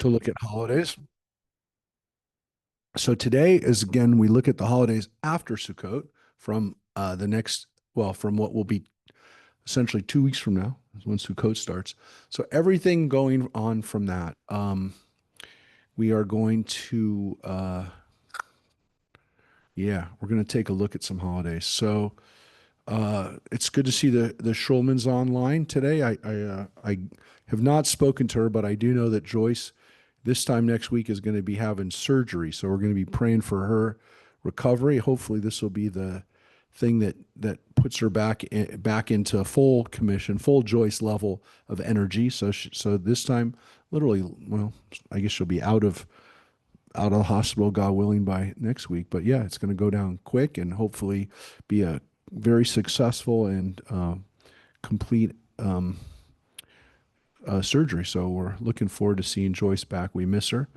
to look at holidays. So today is again, we look at the holidays after Sukkot from the next, well, from what will be essentially 2 weeks from now is when Sukkot starts. So everything going on from that, we are going to, yeah, we're going to take a look at some holidays. So it's good to see the Schulmans online today. I have not spoken to her, but I do know that Joyce this time next week is going to be having surgery. So we're going to be praying for her recovery. Hopefully, this will be the thing that puts her back into full commission, full Joyce level of energy. So this time, literally, well, I guess she'll be out of the hospital, God willing, by next week. But yeah, it's going to go down quick and hopefully be a very successful and complete surgery. So we're looking forward to seeing Joyce back. We miss her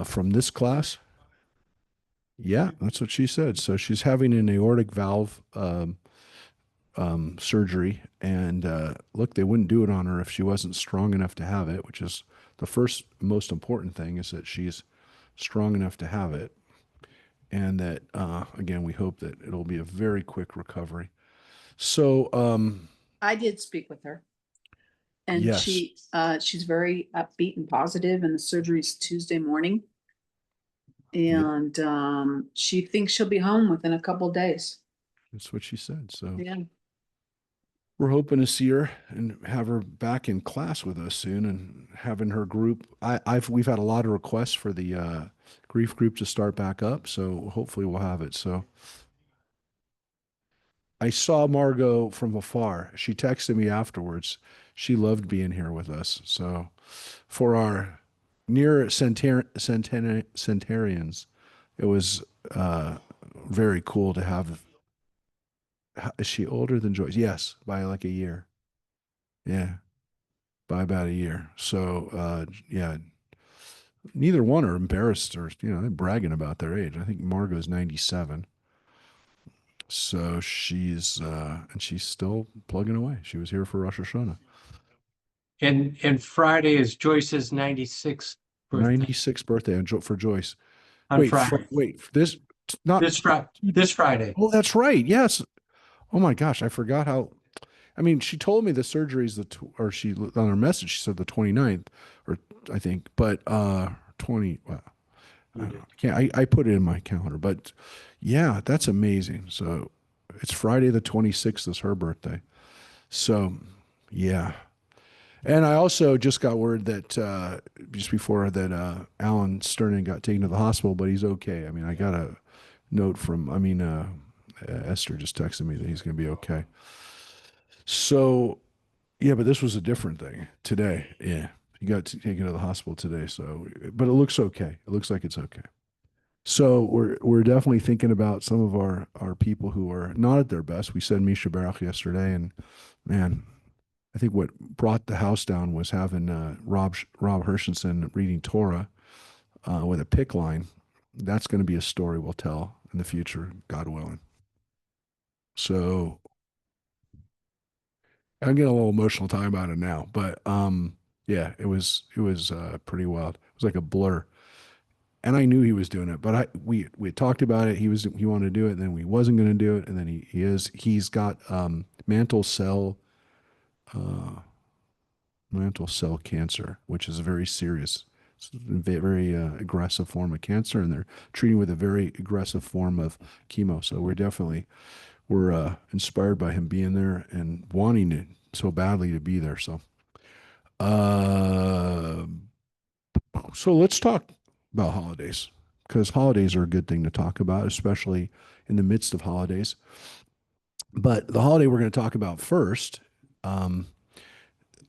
from this class. Yeah, that's what she said. So she's having an aortic valve surgery. And look, they wouldn't do it on her if she wasn't strong enough to have it, which is the first most important thing is that she's strong enough to have it. And that, again, we hope that it'll be a very quick recovery. So, I did speak with her, and yes, she's very upbeat and positive, and the surgery's Tuesday morning, yeah, and she thinks she'll be home within a couple days. that's what she said. So Yeah. we're hoping to see her and have her back in class with us soon and having her group. We've had a lot of requests for the grief group to start back up. So hopefully we'll have it. So I saw Margot from afar. She texted me afterwards. She loved being here with us. So for our near centenarians, it was very cool to have. Is she older than Joyce? Yes, by like a year. Yeah, by about a year. So yeah, neither one are embarrassed or they're bragging about their age. I think Margot's 97. So she's still plugging away. She was here for Rosh Hashanah. And Friday is Joyce's 96th birthday 96th birthday for Joyce. on Friday. Wait, this not. This Friday. Oh, that's right. Yes. Oh my gosh, I forgot how. I mean, she told me the surgery is or she on her message she said the 29th, or I think, but 20. Well, I can't. I put it in my calendar, but yeah, that's amazing. So it's Friday the 26th is her birthday. So yeah. And I also just got word that just before that Alan Sterling got taken to the hospital, but he's okay. I mean, I got a note from, Esther just texted me that he's going to be okay. So, yeah, but this was a different thing today. Yeah. He got taken to the hospital today. So, but it looks okay. It looks like it's okay. So we're definitely thinking about some of our people who are not at their best. We said Misha Baruch yesterday, and man, I think what brought the house down was having Rob Hershenson reading Torah with a pick line. That's going to be a story we'll tell in the future, God willing. So I'm getting a little emotional talking about it now, but yeah, it was pretty wild. It was like a blur, and I knew he was doing it, but we had talked about it. He wanted to do it, and then he wasn't going to do it, and then he's got uh, mantle cell cancer, which is a very serious, very aggressive form of cancer, and they're treating with a very aggressive form of chemo. So we're inspired by him being there and wanting it so badly to be there. Uh, so let's talk about holidays because holidays are a good thing to talk about, especially in the midst of holidays. But the holiday we're going to talk about first, um,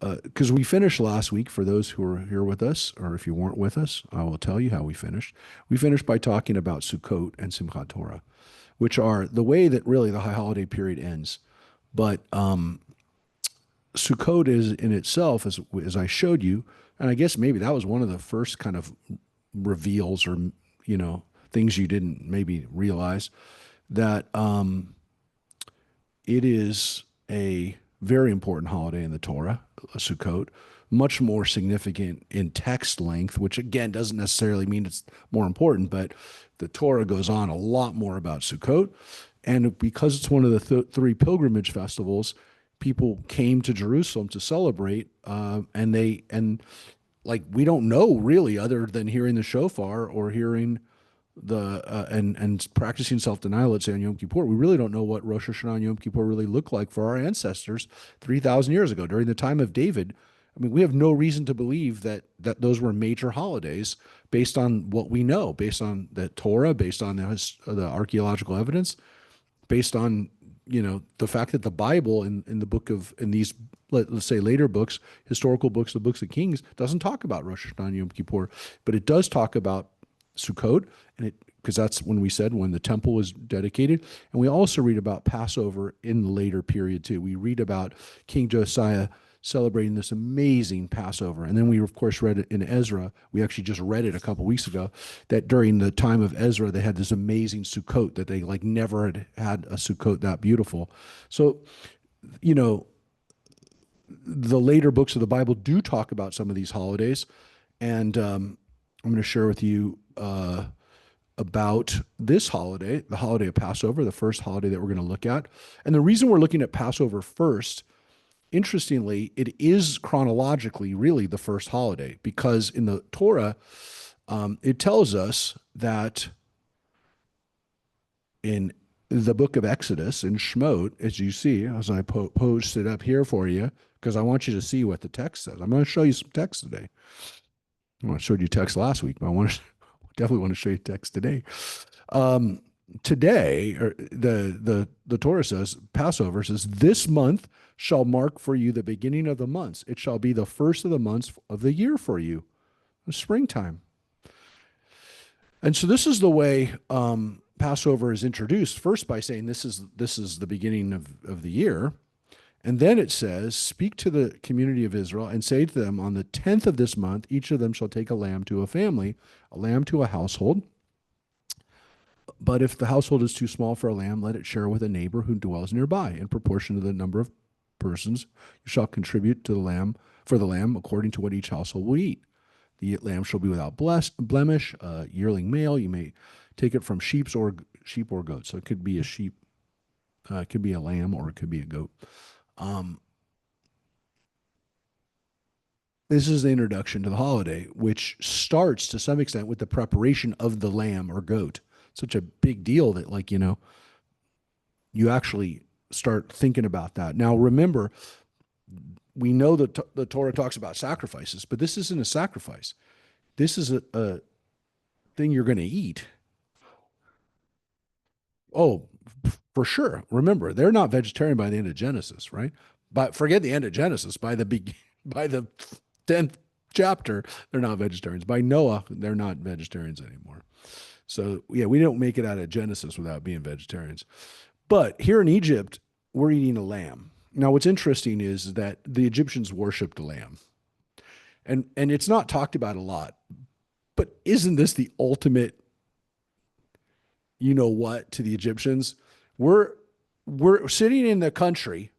because we finished last week, for those who were here with us, or if you weren't with us, I will tell you how we finished. We finished by talking about Sukkot and Simchat Torah, which are the way that really the high holiday period ends. But Sukkot is in itself, as I showed you, and I guess maybe that was one of the first kind of reveals or things you didn't maybe realize that it is a very important holiday in the Torah, Sukkot, much more significant in text length, which again doesn't necessarily mean it's more important, but the Torah goes on a lot more about Sukkot. And because it's one of the three pilgrimage festivals, people came to Jerusalem to celebrate, and like we don't know really other than hearing the shofar or hearing the and practicing self-denial, let's say on Yom Kippur. We really don't know what Rosh Hashanah and Yom Kippur really looked like for our ancestors 3,000 years ago during the time of David. I mean, we have no reason to believe that those were major holidays based on what we know, based on the Torah, based on the archaeological evidence, based on the fact that the Bible in the book of in these let's say later books, historical books, the books of Kings, doesn't talk about Rosh Hashanah and Yom Kippur, but it does talk about Sukkot, and it because that's when we said when the temple was dedicated, and we also read about Passover in the later period too. We read about King Josiah celebrating this amazing Passover, and then we of course read it in Ezra. We actually just read it a couple weeks ago that during the time of Ezra they had this amazing Sukkot that they like never had a Sukkot that beautiful. So, you know, the later books of the Bible do talk about some of these holidays, and I'm going to share with you about this holiday, the holiday of Passover, the first holiday that we're going to look at. And the reason we're looking at Passover first, interestingly, it is chronologically really the first holiday because in the Torah, it tells us that in the book of Exodus in Shemot, as you see, as I posted up here for you, because I want you to see what the text says. I'm going to show you some text today. I showed you text last week, but I want to definitely want to show you text today. Today, or the Torah says, Passover says, this month shall mark for you the beginning of the months. It shall be the first of the months of the year for you, the springtime. And so this is the way Passover is introduced, first by saying this is the beginning of the year. And then it says, speak to the community of Israel and say to them, on the 10th of this month, each of them shall take a lamb to a family, a lamb to a household. But if the household is too small for a lamb, let it share with a neighbor who dwells nearby. In proportion to the number of persons, you shall contribute to the lamb for the lamb according to what each household will eat. The lamb shall be without blemish, a yearling male. You may take it from sheep or goats. So it could be a sheep, it could be a lamb, or it could be a goat. This is the introduction to the holiday, which starts to some extent with the preparation of the lamb or goat. Such a big deal that, like, you actually start thinking about that. Now, remember, we know that the Torah talks about sacrifices, but this isn't a sacrifice. This is a thing you're going to eat. Oh, for sure. Remember, they're not vegetarian by the end of Genesis, right? But forget the end of Genesis. By the 10th chapter, they're not vegetarians. By Noah, they're not vegetarians anymore. So yeah, we don't make it out of Genesis without being vegetarians. But here in Egypt, we're eating a lamb. Now, what's interesting is that the Egyptians worshipped a lamb. And it's not talked about a lot, but isn't this the ultimate, you know what, to the Egyptians? We're sitting in the country.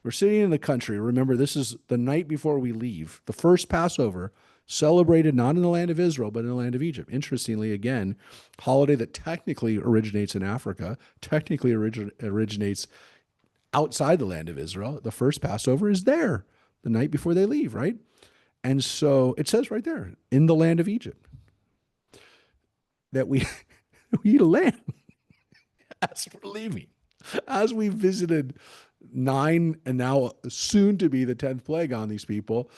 We're sitting in the country. Remember, this is the night before we leave. The first Passover celebrated not in the land of Israel, but in the land of Egypt. Interestingly, again, holiday that technically originates in Africa, technically originates outside the land of Israel. The first Passover is there, the night before they leave, right? And so it says right there, in the land of Egypt, that we eat a lamb as we're leaving. As we visited 9 and now soon to be the 10th plague on these people,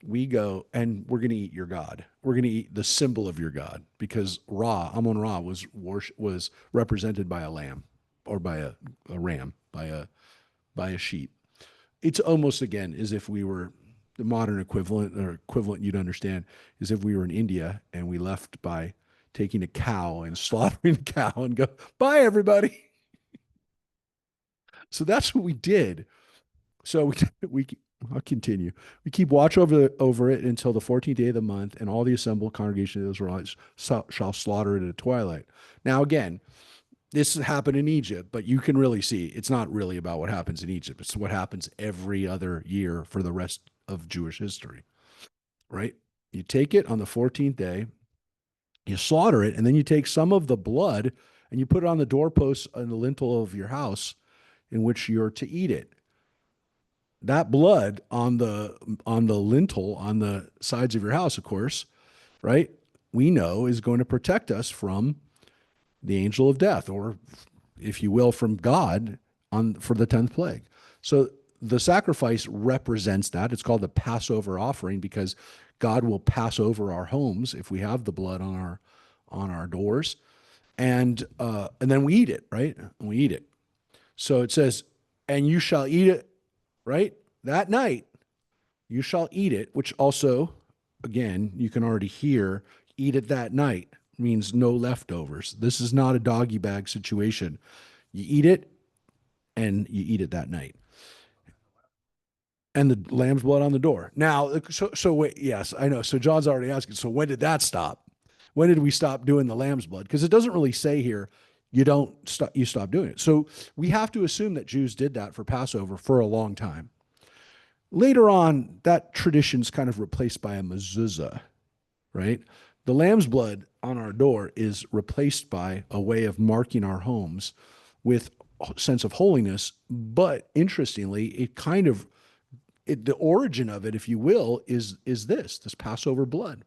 we go and we're going to eat your God. We're going to eat the symbol of your God, because Amun Ra was represented by a lamb, or by a ram, by a sheep. It's almost, again, as if we were the modern equivalent, or equivalent you'd understand, is if we were in India and we left by taking a cow and slaughtering a cow and go, bye everybody. So that's what we did. So I'll continue. We keep watch over it until the 14th day of the month, and all the assembled congregation of the Israelites shall slaughter it at twilight. Now, again, this happened in Egypt, but you can really see it's not really about what happens in Egypt. It's what happens every other year for the rest of Jewish history, right? You take it on the 14th day, you slaughter it, and then you take some of the blood and you put it on the doorposts and the lintel of your house in which you're to eat it. That blood on the lintel on the sides of your house, of course, right? We know is going to protect us from the angel of death, or if you will, from God on for the 10th plague. So the sacrifice represents that. It's called the Passover offering because God will pass over our homes if we have the blood on our doors, and then we eat it, right? And we eat it. So it says, and you shall eat it, right? That night you shall eat it, which also, again, you can already hear, eat it that night means no leftovers. This is not a doggy bag situation. You eat it and you eat it that night. And the lamb's blood on the door. Now, so wait, yes, I know. So John's already asking, so when did that stop? When did we stop doing the lamb's blood? Because it doesn't really say here, you stop doing it. So we have to assume that Jews did that for Passover for a long time. Later on, that tradition's kind of replaced by a mezuzah, right? The lamb's blood on our door is replaced by a way of marking our homes with a sense of holiness. But interestingly, the origin of it, if you will, is this Passover blood.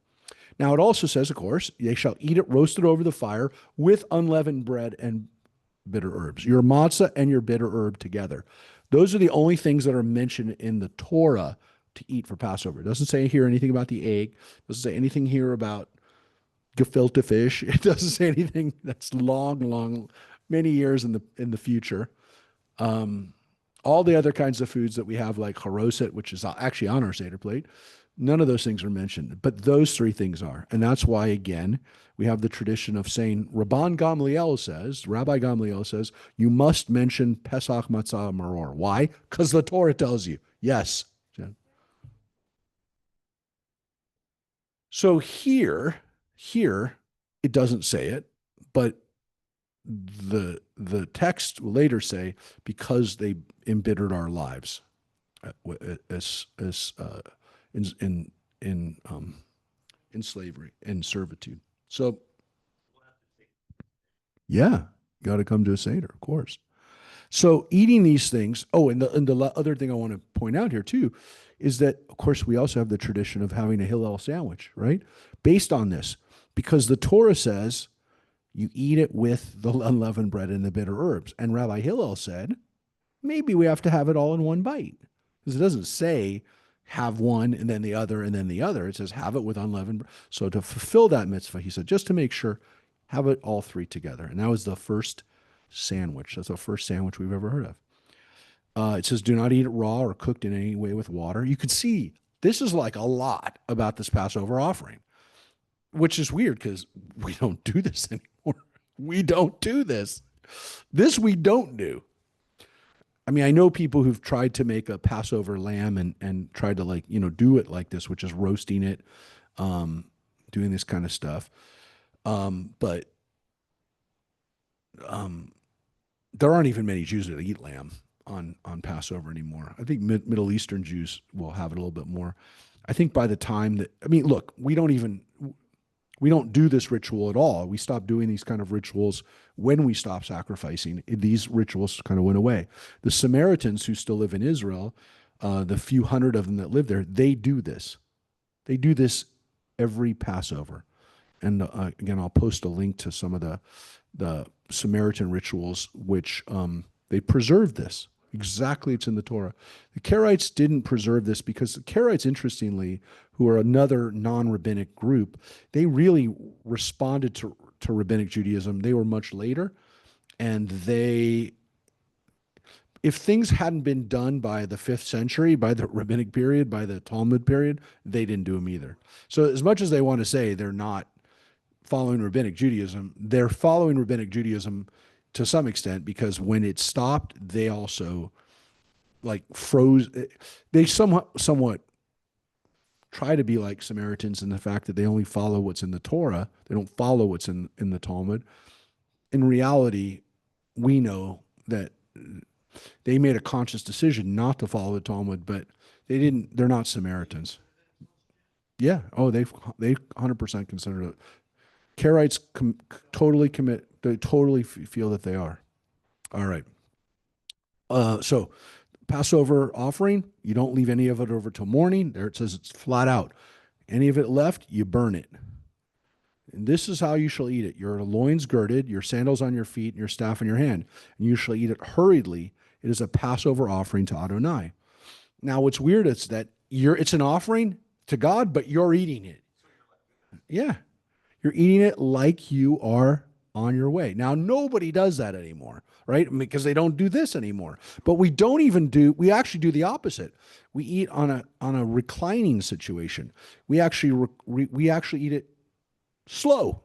Now it also says, of course, they shall eat it roasted over the fire with unleavened bread and bitter herbs. Your matzah and your bitter herb together. Those are the only things that are mentioned in the Torah to eat for Passover. It doesn't say here anything about the egg. It doesn't say anything here about gefilte fish. It doesn't say anything that's long, many years in the future. All the other kinds of foods that we have, like haroset, which is actually on our Seder plate, none of those things are mentioned, but those three things are. And that's why, again, we have the tradition of saying, Rabbi Gamliel says, you must mention Pesach Matzah Maror. Why? Because the Torah tells you. Yes. Jen. So here, it doesn't say it, but the text will later say, because they embittered our lives as in slavery and servitude. So yeah, got to come to a Seder, of course. So eating these things. Oh, and the other thing I want to point out here too is that, of course, we also have the tradition of having a Hillel sandwich, right? Based on this, because the Torah says you eat it with the unleavened bread and the bitter herbs. And Rabbi Hillel said, maybe we have to have it all in one bite. Because it doesn't say have one and then the other and then the other. It says have it with unleavened bread. So to fulfill that mitzvah, he said, just to make sure, have it all three together. And that was the first sandwich. That's the first sandwich we've ever heard of. It says, do not eat it raw or cooked in any way with water. You could see this is like a lot about this Passover offering, which is weird because we don't do this anymore. We don't do this. This we don't do. I mean, I know people who've tried to make a Passover lamb and tried to do it like this, which is roasting it, doing this kind of stuff. But there aren't even many Jews that eat lamb on Passover anymore. I think Middle Eastern Jews will have it a little bit more. I think by the time look, we don't do this ritual at all. We stopped doing these kind of rituals when we stopped sacrificing. These rituals kind of went away. The Samaritans who still live in Israel, the few hundred of them that live there, they do this. They do this every Passover. And again, I'll post a link to some of the Samaritan rituals, which they preserve this. Exactly, it's in the Torah. The Karaites didn't preserve this because the Karaites, interestingly, who are another non-rabbinic group, they really responded to rabbinic Judaism. They were much later, and if things hadn't been done by the 5th century, by the rabbinic period, by the Talmud period, they didn't do them either. So as much as they want to say they're not following rabbinic Judaism, they're following rabbinic Judaism to some extent, because when it stopped, they also froze. They somewhat try to be like Samaritans in the fact that they only follow what's in the Torah. They don't follow what's in the Talmud. In reality, we know that they made a conscious decision not to follow the Talmud, but They're not Samaritans. Yeah. Oh, they 100% consider it. Karaites totally commit. They totally feel that they are. All right. So Passover offering, you don't leave any of it over till morning. There it says it's flat out. Any of it left, you burn it. And this is how you shall eat it. Your loins girded, your sandals on your feet, and your staff in your hand. And you shall eat it hurriedly. It is a Passover offering to Adonai. Now, what's weird is that it's an offering to God, but you're eating it. Yeah. You're eating it like you are on your way. Now, nobody does that anymore, right? Because they don't do this anymore. But we actually do the opposite. We eat on a reclining situation. We actually eat it slow.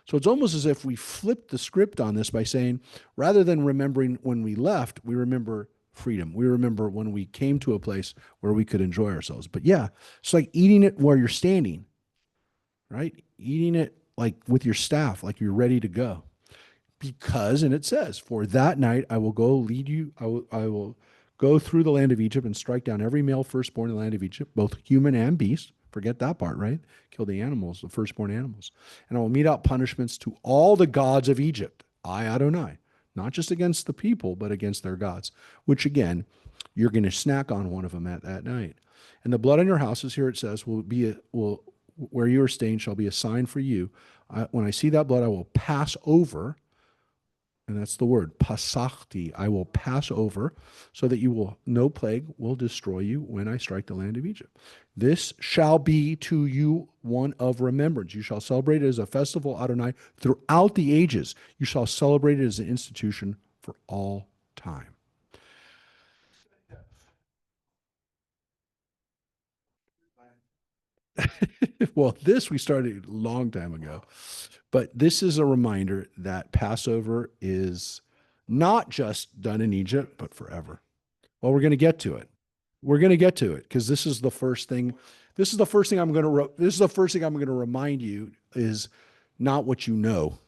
So it's almost as if we flipped the script on this by saying, rather than remembering when we left, we remember freedom. We remember when we came to a place where we could enjoy ourselves. But yeah, it's like eating it where you're standing, right? Eating it like with your staff, like you're ready to go. Because, and it says, for that night I will go lead you, I will go through the land of Egypt and strike down every male firstborn in the land of Egypt, both human and beast. Forget that part, right? Kill the animals, the firstborn animals. And I will mete out punishments to all the gods of Egypt, I Adonai, not just against the people, but against their gods, which again, you're going to snack on one of them at that night. And the blood on your houses, here it says, will where you are staying shall be a sign for you. When I see that blood, I will pass over, and that's the word, pasachti. I will pass over so that no plague will destroy you when I strike the land of Egypt. This shall be to you one of remembrance. You shall celebrate it as a festival, Adonai, throughout the ages. You shall celebrate it as an institution for all time. Well, this we started a long time ago, but this is a reminder that Passover is not just done in Egypt, but forever. Well, we're going to get to it. We're going to get to it because this is the first thing. This is the first thing I'm going to. This is the first thing I'm going to remind you is not what you know.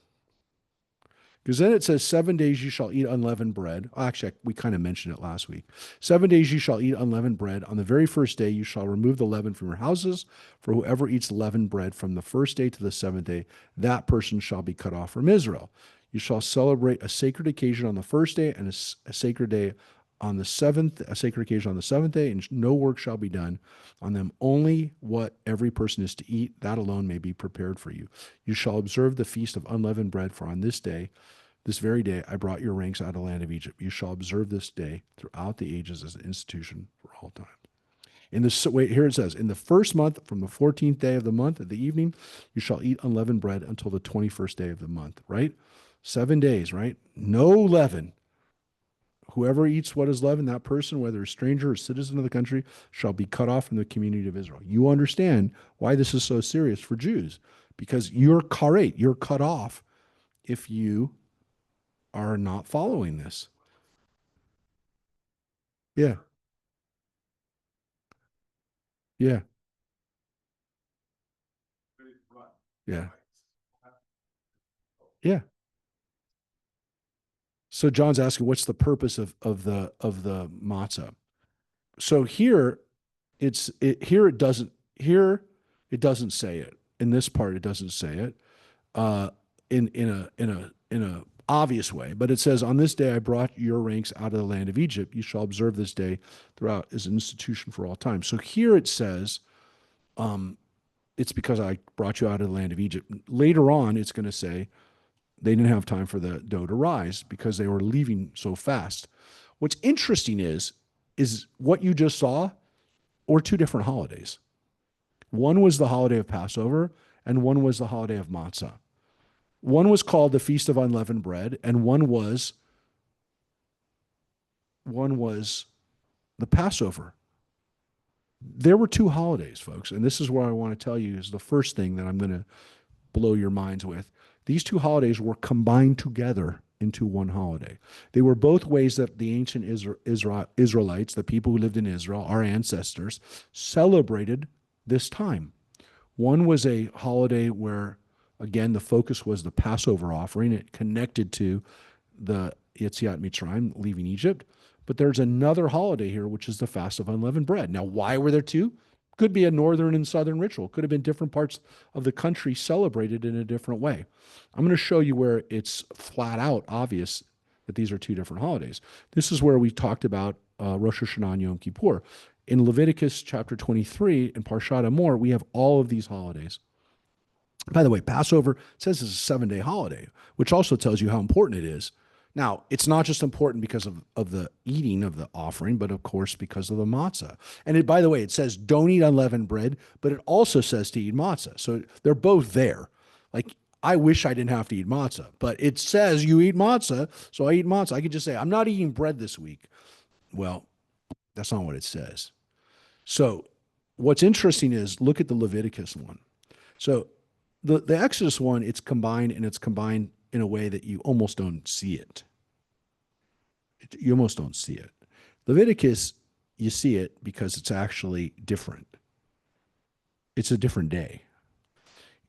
Because then it says, 7 days you shall eat unleavened bread. Actually, we kind of mentioned it last week. 7 days you shall eat unleavened bread. On the very first day you shall remove the leaven from your houses. For whoever eats leavened bread from the first day to the seventh day, that person shall be cut off from Israel. You shall celebrate a sacred occasion on the first day and a sacred day on the seventh, a sacred occasion on the seventh day, and no work shall be done on them. Only what every person is to eat, that alone may be prepared for you. You shall observe the feast of unleavened bread, for on this day, this very day, I brought your ranks out of the land of Egypt. You shall observe this day throughout the ages as an institution for all time. Here it says, in the first month, from the 14th day of the month at the evening, you shall eat unleavened bread until the 21st day of the month, right? 7 days, right? No leaven. Whoever eats what is leavened, that person, whether a stranger or citizen of the country, shall be cut off from the community of Israel. You understand why this is so serious for Jews, because you're karet, you're cut off if you are not following this. Yeah, yeah, yeah, yeah. So John's asking, what's the purpose of the matzah? So it doesn't say it. In this part, it doesn't say it. In a obvious way, but it says, on this day I brought your ranks out of the land of Egypt. You shall observe this day throughout as an institution for all time. So here it says, it's because I brought you out of the land of Egypt. Later on, it's going to say they didn't have time for the dough to rise because they were leaving so fast. What's interesting is what you just saw or two different holidays. One was the holiday of Passover, and one was the holiday of Matzah. One was called the Feast of Unleavened Bread, and one was the Passover. There were two holidays, folks, and this is what I want to tell you is the first thing that I'm going to blow your minds with. These two holidays were combined together into one holiday. They were both ways that the ancient Israelites, the people who lived in Israel, our ancestors, celebrated this time. One was a holiday where, again, the focus was the Passover offering. It connected to the Yetziat Mitzrayim, leaving Egypt. But there's another holiday here, which is the Fast of Unleavened Bread. Now, why were there two? Could be a northern and southern ritual. Could have been different parts of the country celebrated in a different way. I'm going to show you where it's flat out obvious that these are two different holidays. This is where we talked about Rosh Hashanah and Yom Kippur. In Leviticus chapter 23 and Parshat Amor, we have all of these holidays. By the way, Passover says it's a 7-day holiday, which also tells you how important it is. Now, it's not just important because of the eating of the offering, but of course because of the matzah. And it, by the way, it says don't eat unleavened bread, but it also says to eat matzah. So they're both there. Like, I wish I didn't have to eat matzah, but it says you eat matzah, so I eat matzah. I could just say, I'm not eating bread this week. Well, that's not what it says. So what's interesting is look at the Leviticus one. So the Exodus one, it's combined, and it's combined in a way that you almost don't see it. You almost don't see it. Leviticus, you see it because it's actually different. It's a different day.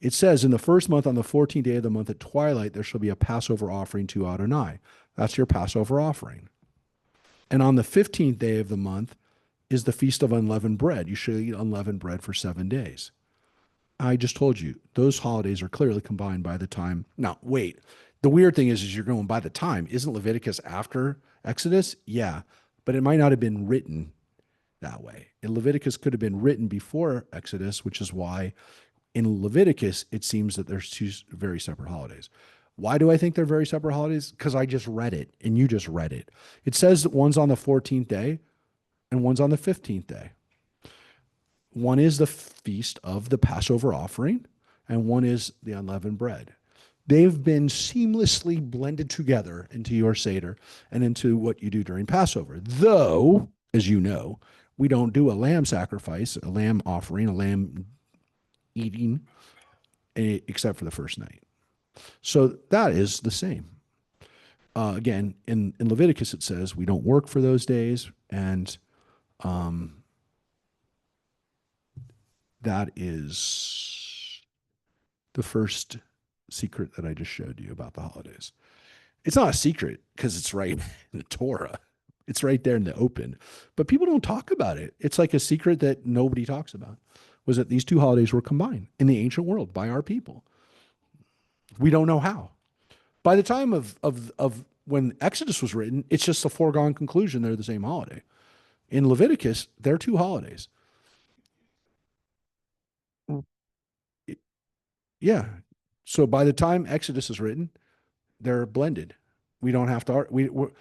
It says, in the first month, on the 14th day of the month at twilight, there shall be a Passover offering to Adonai. That's your Passover offering. And on the 15th day of the month is the Feast of Unleavened Bread. You should eat unleavened bread for 7 days. I just told you, those holidays are clearly combined by the time. Now, wait. The weird thing is you're going by the time. Isn't Leviticus after Exodus? Yeah, but it might not have been written that way. And Leviticus could have been written before Exodus, which is why in Leviticus, it seems that there's two very separate holidays. Why do I think they're very separate holidays? Because I just read it, and you just read it. It says that one's on the 14th day, and one's on the 15th day. One is the feast of the Passover offering, and one is the unleavened bread. They've been seamlessly blended together into your Seder and into what you do during Passover. Though, as you know, we don't do a lamb sacrifice, a lamb offering, a lamb eating, except for the first night. So that is the same. Again, in Leviticus, it says we don't work for those days, and that is the first secret that I just showed you about the holidays. It's not a secret because it's right in the Torah. It's right there in the open, but people don't talk about it. It's like a secret that nobody talks about, was that these two holidays were combined in the ancient world by our people. We don't know how. By the time of when Exodus was written, it's just a foregone conclusion they're the same holiday. In Leviticus, they're two holidays. Yeah. So by the time Exodus is written, they're blended. We don't have to.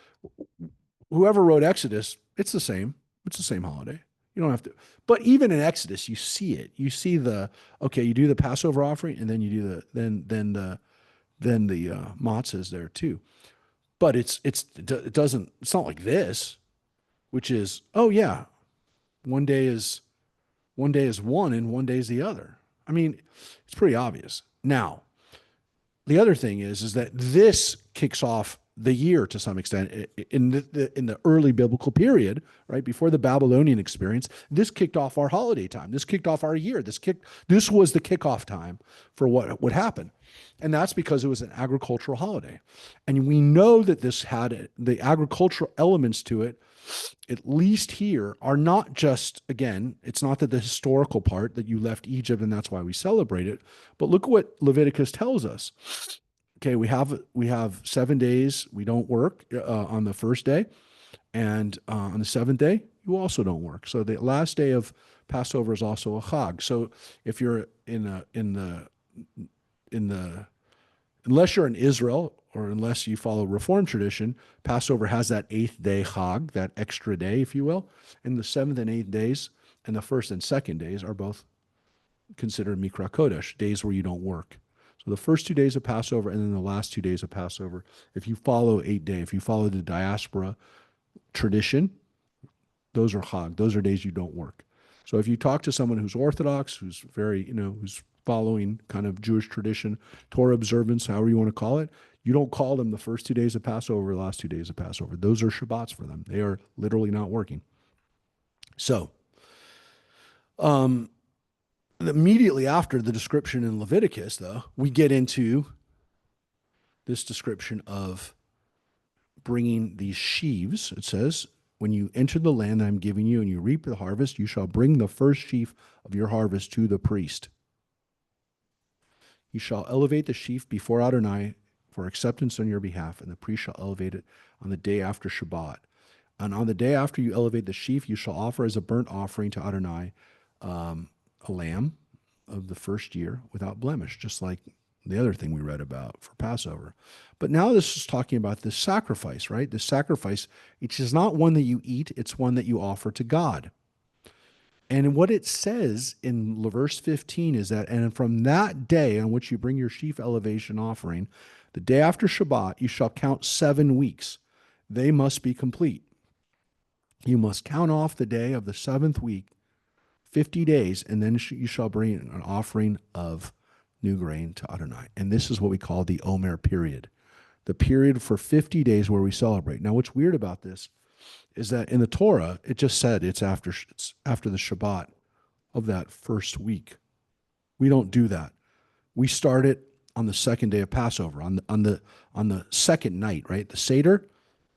Whoever wrote Exodus, it's the same. It's the same holiday. You don't have to. But even in Exodus, you see it. You see you do the Passover offering, and then you do the matzah is there too. But it doesn't. It's not like this, which is, oh yeah, one day is one and one day is the other. I mean, it's pretty obvious. Now, the other thing is that this kicks off the year to some extent in the early biblical period, right before the Babylonian experience. This kicked off our holiday time. This kicked off our year. This was the kickoff time for what would happen, and that's because it was an agricultural holiday, and we know that this had the agricultural elements to it. At least here are not just, again, it's not that the historical part that you left Egypt and that's why we celebrate it, but look what Leviticus tells us. Okay, we have 7 days we don't work on the first day, and on the seventh day you also don't work. So the last day of Passover is also a chag. So if you're unless you're in Israel or unless you follow Reform tradition, Passover has that 8th day chag, that extra day, if you will, and the 7th and 8th days and the 1st and 2nd days are both considered Mikra Kodesh, days where you don't work. So the first 2 days of Passover and then the last 2 days of Passover, if you follow 8 day, if you follow the diaspora tradition, those are chag. Those are days you don't work. So if you talk to someone who's Orthodox, who's very, who's following kind of Jewish tradition, Torah observance, however you want to call it, you don't call them the first 2 days of Passover, the last 2 days of Passover. Those are Shabbats for them. They are literally not working. So, immediately after the description in Leviticus, though, we get into this description of bringing these sheaves, it says, when you enter the land that I'm giving you and you reap the harvest, you shall bring the first sheaf of your harvest to the priest. You shall elevate the sheaf before Adonai for acceptance on your behalf, and the priest shall elevate it on the day after Shabbat. And on the day after you elevate the sheaf, you shall offer as a burnt offering to Adonai a lamb of the first year without blemish, just like the other thing we read about for Passover. But now this is talking about this sacrifice, right? This sacrifice, it is not one that you eat, it's one that you offer to God. And what it says in verse 15 is that, and from that day on which you bring your sheaf elevation offering, the day after Shabbat, you shall count 7 weeks. They must be complete. You must count off the day of the 7th week, 50 days, and then you shall bring an offering of new grain to Adonai. And this is what we call the Omer period, the period for 50 days where we celebrate. Now, what's weird about this is that in the Torah, it just said it's after the Shabbat of that first week. We don't do that. We start it on the second day of Passover, on the second night, right? The Seder,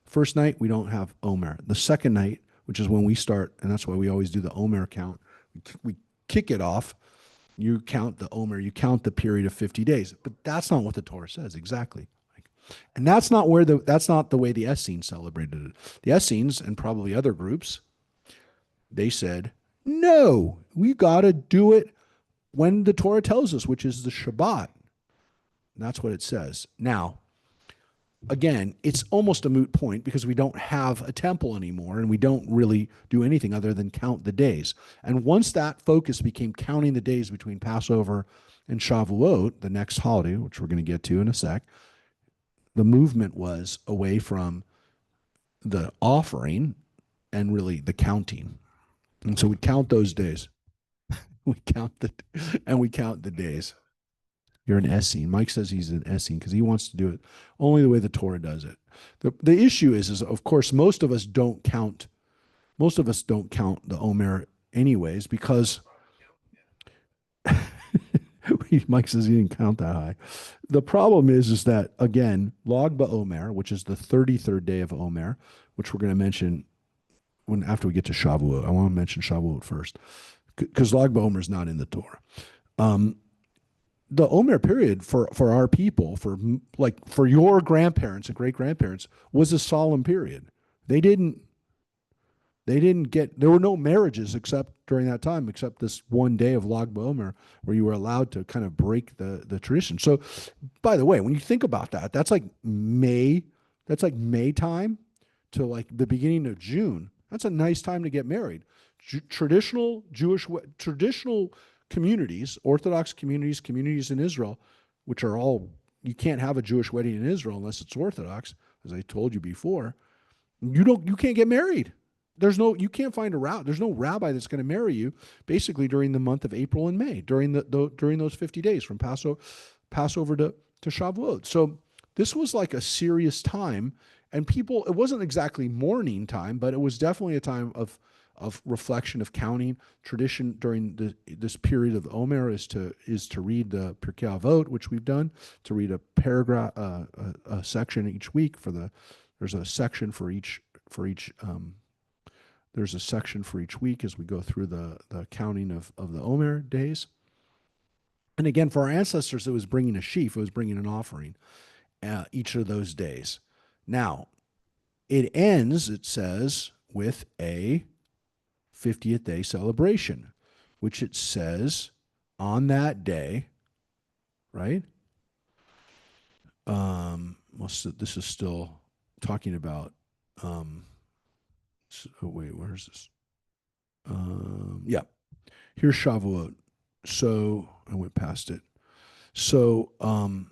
first night, we don't have Omer. The second night, which is when we start, and that's why we always do the Omer count, we kick it off. You count the Omer, you count the period of 50 days. But that's not what the Torah says exactly. And that's not the way the Essenes celebrated it. The Essenes and probably other groups, they said, no, we got to do it when the Torah tells us, which is the Shabbat. And that's what it says. Now, again, it's almost a moot point because we don't have a temple anymore and we don't really do anything other than count the days. And once that focus became counting the days between Passover and Shavuot, the next holiday, which we're going to get to in a sec, the movement was away from the offering and really the counting. And so we count those days. we count the days. You're an Essene. Mike says he's an Essene because he wants to do it only the way the Torah does it. The issue is of course most of us don't count the Omer anyways because Mike says he didn't count that high. The problem is that, again, Lag BaOmer, which is the 33rd day of Omer, which we're going to mention after we get to Shavuot. I want to mention Shavuot first because Lag BaOmer is not in the Torah. The Omer period for our people, for your grandparents and great-grandparents, was a solemn period. There were no marriages except during that time, except this one day of Lag BaOmer where you were allowed to kind of break the tradition. So, by the way, when you think about that, that's like May time to like the beginning of June. That's a nice time to get married. Traditional communities, Orthodox communities in Israel, which are all, you can't have a Jewish wedding in Israel unless it's Orthodox, as I told you before. You can't get married. You can't find there's no rabbi that's going to marry you basically during the month of April and May, during those 50 days from Passover to Shavuot. So this was like a serious time, and it wasn't exactly mourning time, but it was definitely a time of reflection, of counting. Tradition during this period of Omer is to read the Pirkei Avot, which we've done, to read a paragraph, a section each week there's a section for each there's a section for each week as we go through the counting of the Omer days. And again, for our ancestors, it was bringing a sheaf, it was bringing an offering each of those days. Now, it ends, it says, with a 50th day celebration, which it says on that day, right? This is still talking about wait, where's this? Yeah, here's Shavuot. So I went past it. So on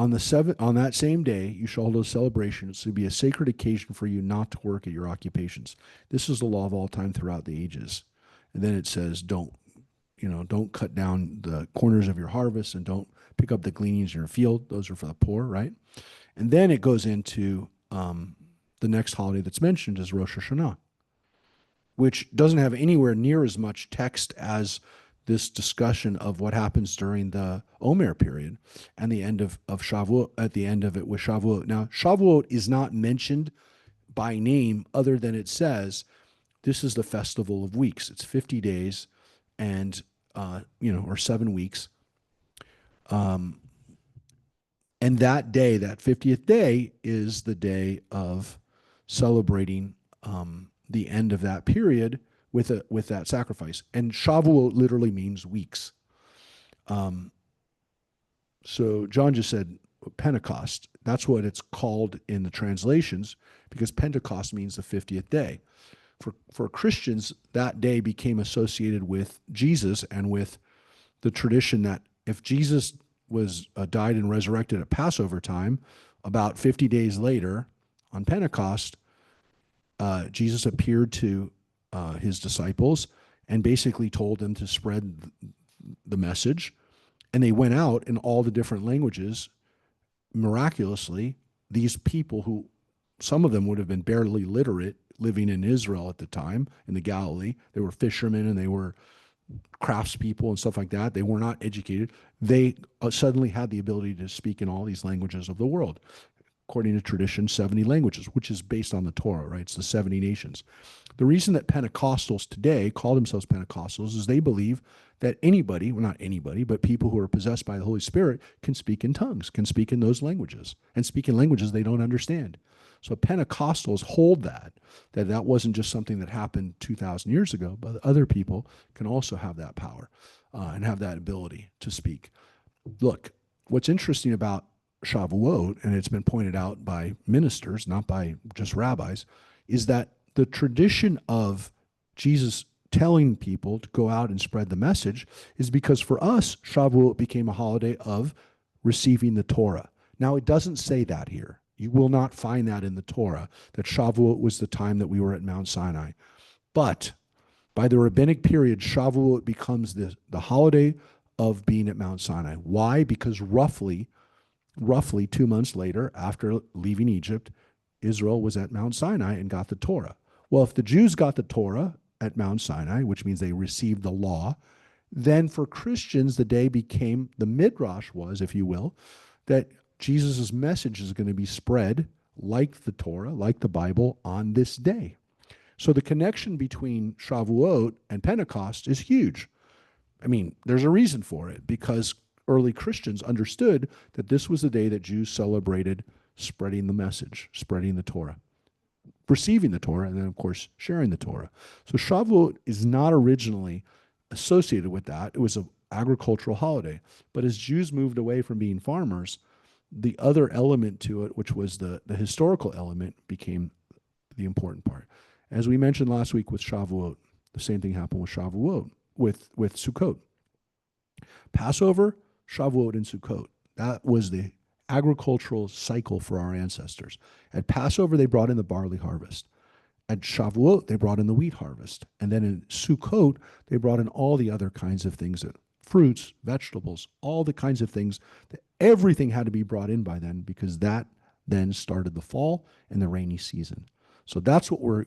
that same day, you shall hold a celebration. It's to be a sacred occasion for you not to work at your occupations. This is the law of all time throughout the ages. And then it says, don't cut down the corners of your harvest and don't pick up the gleanings in your field. Those are for the poor, right? And then it goes into the next holiday that's mentioned is Rosh Hashanah, which doesn't have anywhere near as much text as this discussion of what happens during the Omer period and the end of Shavuot, at the end of it with Shavuot. Now, Shavuot is not mentioned by name other than it says this is the festival of weeks. It's 50 days and, or 7 weeks. And that day, that 50th day, is the day of celebrating the end of that period with that sacrifice. And Shavuot literally means weeks. So John just said Pentecost. That's what it's called in the translations because Pentecost means the 50th day. For Christians, that day became associated with Jesus and with the tradition that if Jesus was died and resurrected at Passover time, about 50 days later on Pentecost, Jesus appeared to his disciples and basically told them to spread the message. And they went out in all the different languages. Miraculously, these people who some of them would have been barely literate living in Israel at the time in the Galilee, they were fishermen and they were craftspeople and stuff like that. They were not educated. They suddenly had the ability to speak in all these languages of the world. According to tradition, 70 languages, which is based on the Torah, right? It's the 70 nations. The reason that Pentecostals today call themselves Pentecostals is they believe that anybody, well, not anybody, but people who are possessed by the Holy Spirit can speak in tongues, can speak in those languages, and speak in languages they don't understand. So Pentecostals hold that wasn't just something that happened 2,000 years ago, but other people can also have that power and have that ability to speak. Look, what's interesting about Shavuot, and it's been pointed out by ministers, not by just rabbis, is that the tradition of Jesus telling people to go out and spread the message is because for us, Shavuot became a holiday of receiving the Torah. Now, it doesn't say that here. You will not find that in the Torah, that Shavuot was the time that we were at Mount Sinai. But by the rabbinic period, Shavuot becomes the holiday of being at Mount Sinai. Why? Because roughly 2 months later, after leaving Egypt, Israel was at Mount Sinai and got the Torah. Well, if the Jews got the Torah at Mount Sinai, which means they received the law, then for Christians, the day became, the midrash was, if you will, that Jesus' message is going to be spread like the Torah, like the Bible, on this day. So the connection between Shavuot and Pentecost is huge. I mean, there's a reason for it, because early Christians understood that this was the day that Jews celebrated spreading the message, spreading the Torah, receiving the Torah, and then, of course, sharing the Torah. So Shavuot is not originally associated with that. It was an agricultural holiday. But as Jews moved away from being farmers, the other element to it, which was the historical element, became the important part. As we mentioned last week with Shavuot, the same thing happened with Shavuot, with Sukkot. Passover, Shavuot, and Sukkot. That was the agricultural cycle for our ancestors. At Passover, they brought in the barley harvest. At Shavuot, they brought in the wheat harvest. And then in Sukkot, they brought in all the other kinds of things, fruits, vegetables, all the kinds of things. Everything had to be brought in by then, because that then started the fall and the rainy season. So that's what we're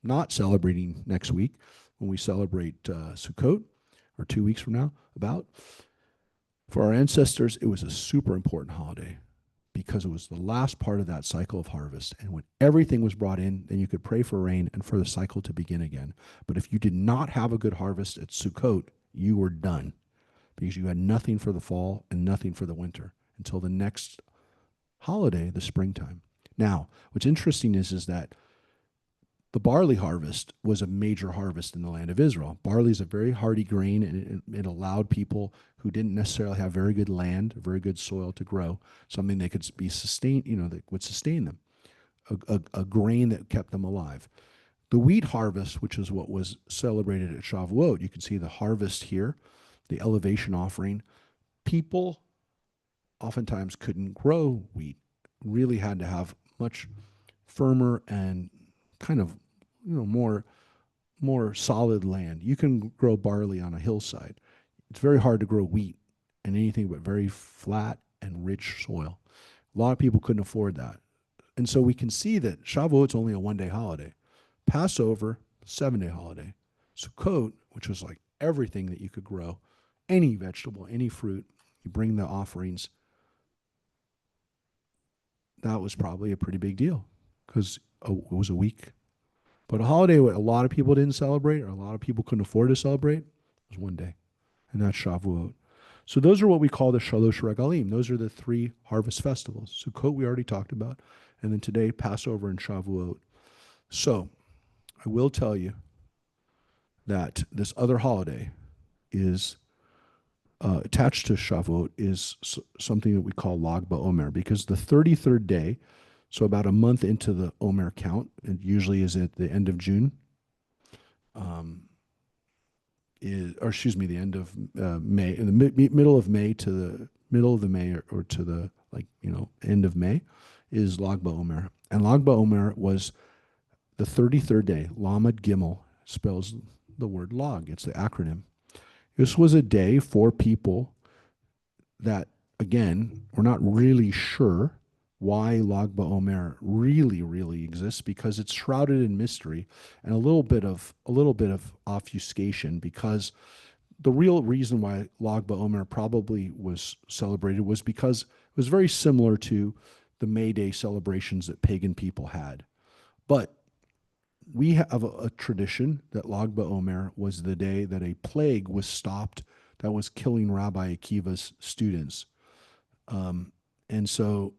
not celebrating next week when we celebrate Sukkot, or 2 weeks from now, about. For our ancestors, it was a super important holiday because it was the last part of that cycle of harvest. And when everything was brought in, then you could pray for rain and for the cycle to begin again. But if you did not have a good harvest at Sukkot, you were done, because you had nothing for the fall and nothing for the winter until the next holiday, the springtime. Now, what's interesting is that the barley harvest was a major harvest in the land of Israel. Barley is a very hardy grain, and it allowed people who didn't necessarily have very good land, very good soil to grow, something they could be sustained, that would sustain them, a grain that kept them alive. The wheat harvest, which is what was celebrated at Shavuot, you can see the harvest here, the elevation offering. People oftentimes couldn't grow wheat, really had to have much firmer and kind of more solid land. You can grow barley on a hillside. It's very hard to grow wheat in anything but very flat and rich soil. A lot of people couldn't afford that. And so we can see that Shavuot's only a one-day holiday. Passover, 7-day holiday. Sukkot, which was like everything that you could grow, any vegetable, any fruit, you bring the offerings. That was probably a pretty big deal, because it was a week. But a holiday what a lot of people didn't celebrate, or a lot of people couldn't afford to celebrate, was one day, and that's Shavuot. So those are what we call the Shalosh Regalim. Those are the three harvest festivals. Sukkot we already talked about, and then today Passover and Shavuot. So I will tell you that this other holiday is attached to Shavuot is something that we call Lag BaOmer, because the 33rd day, so about a month into the Omer count, it usually is at the end of June, um, or excuse me, the end of May, in the middle of May to the middle of the May, or to the end of May, is Lag BaOmer, and Lag BaOmer was the 33rd day. Lamed Gimel spells the word log. It's the acronym. This was a day for people that, again, we're not really sure why Lag BaOmer really exists, because it's shrouded in mystery and a little bit of obfuscation, because the real reason why Lag BaOmer probably was celebrated was because it was very similar to the May Day celebrations that pagan people had. But we have a tradition that Lag BaOmer was the day that a plague was stopped that was killing Rabbi Akiva's students. And so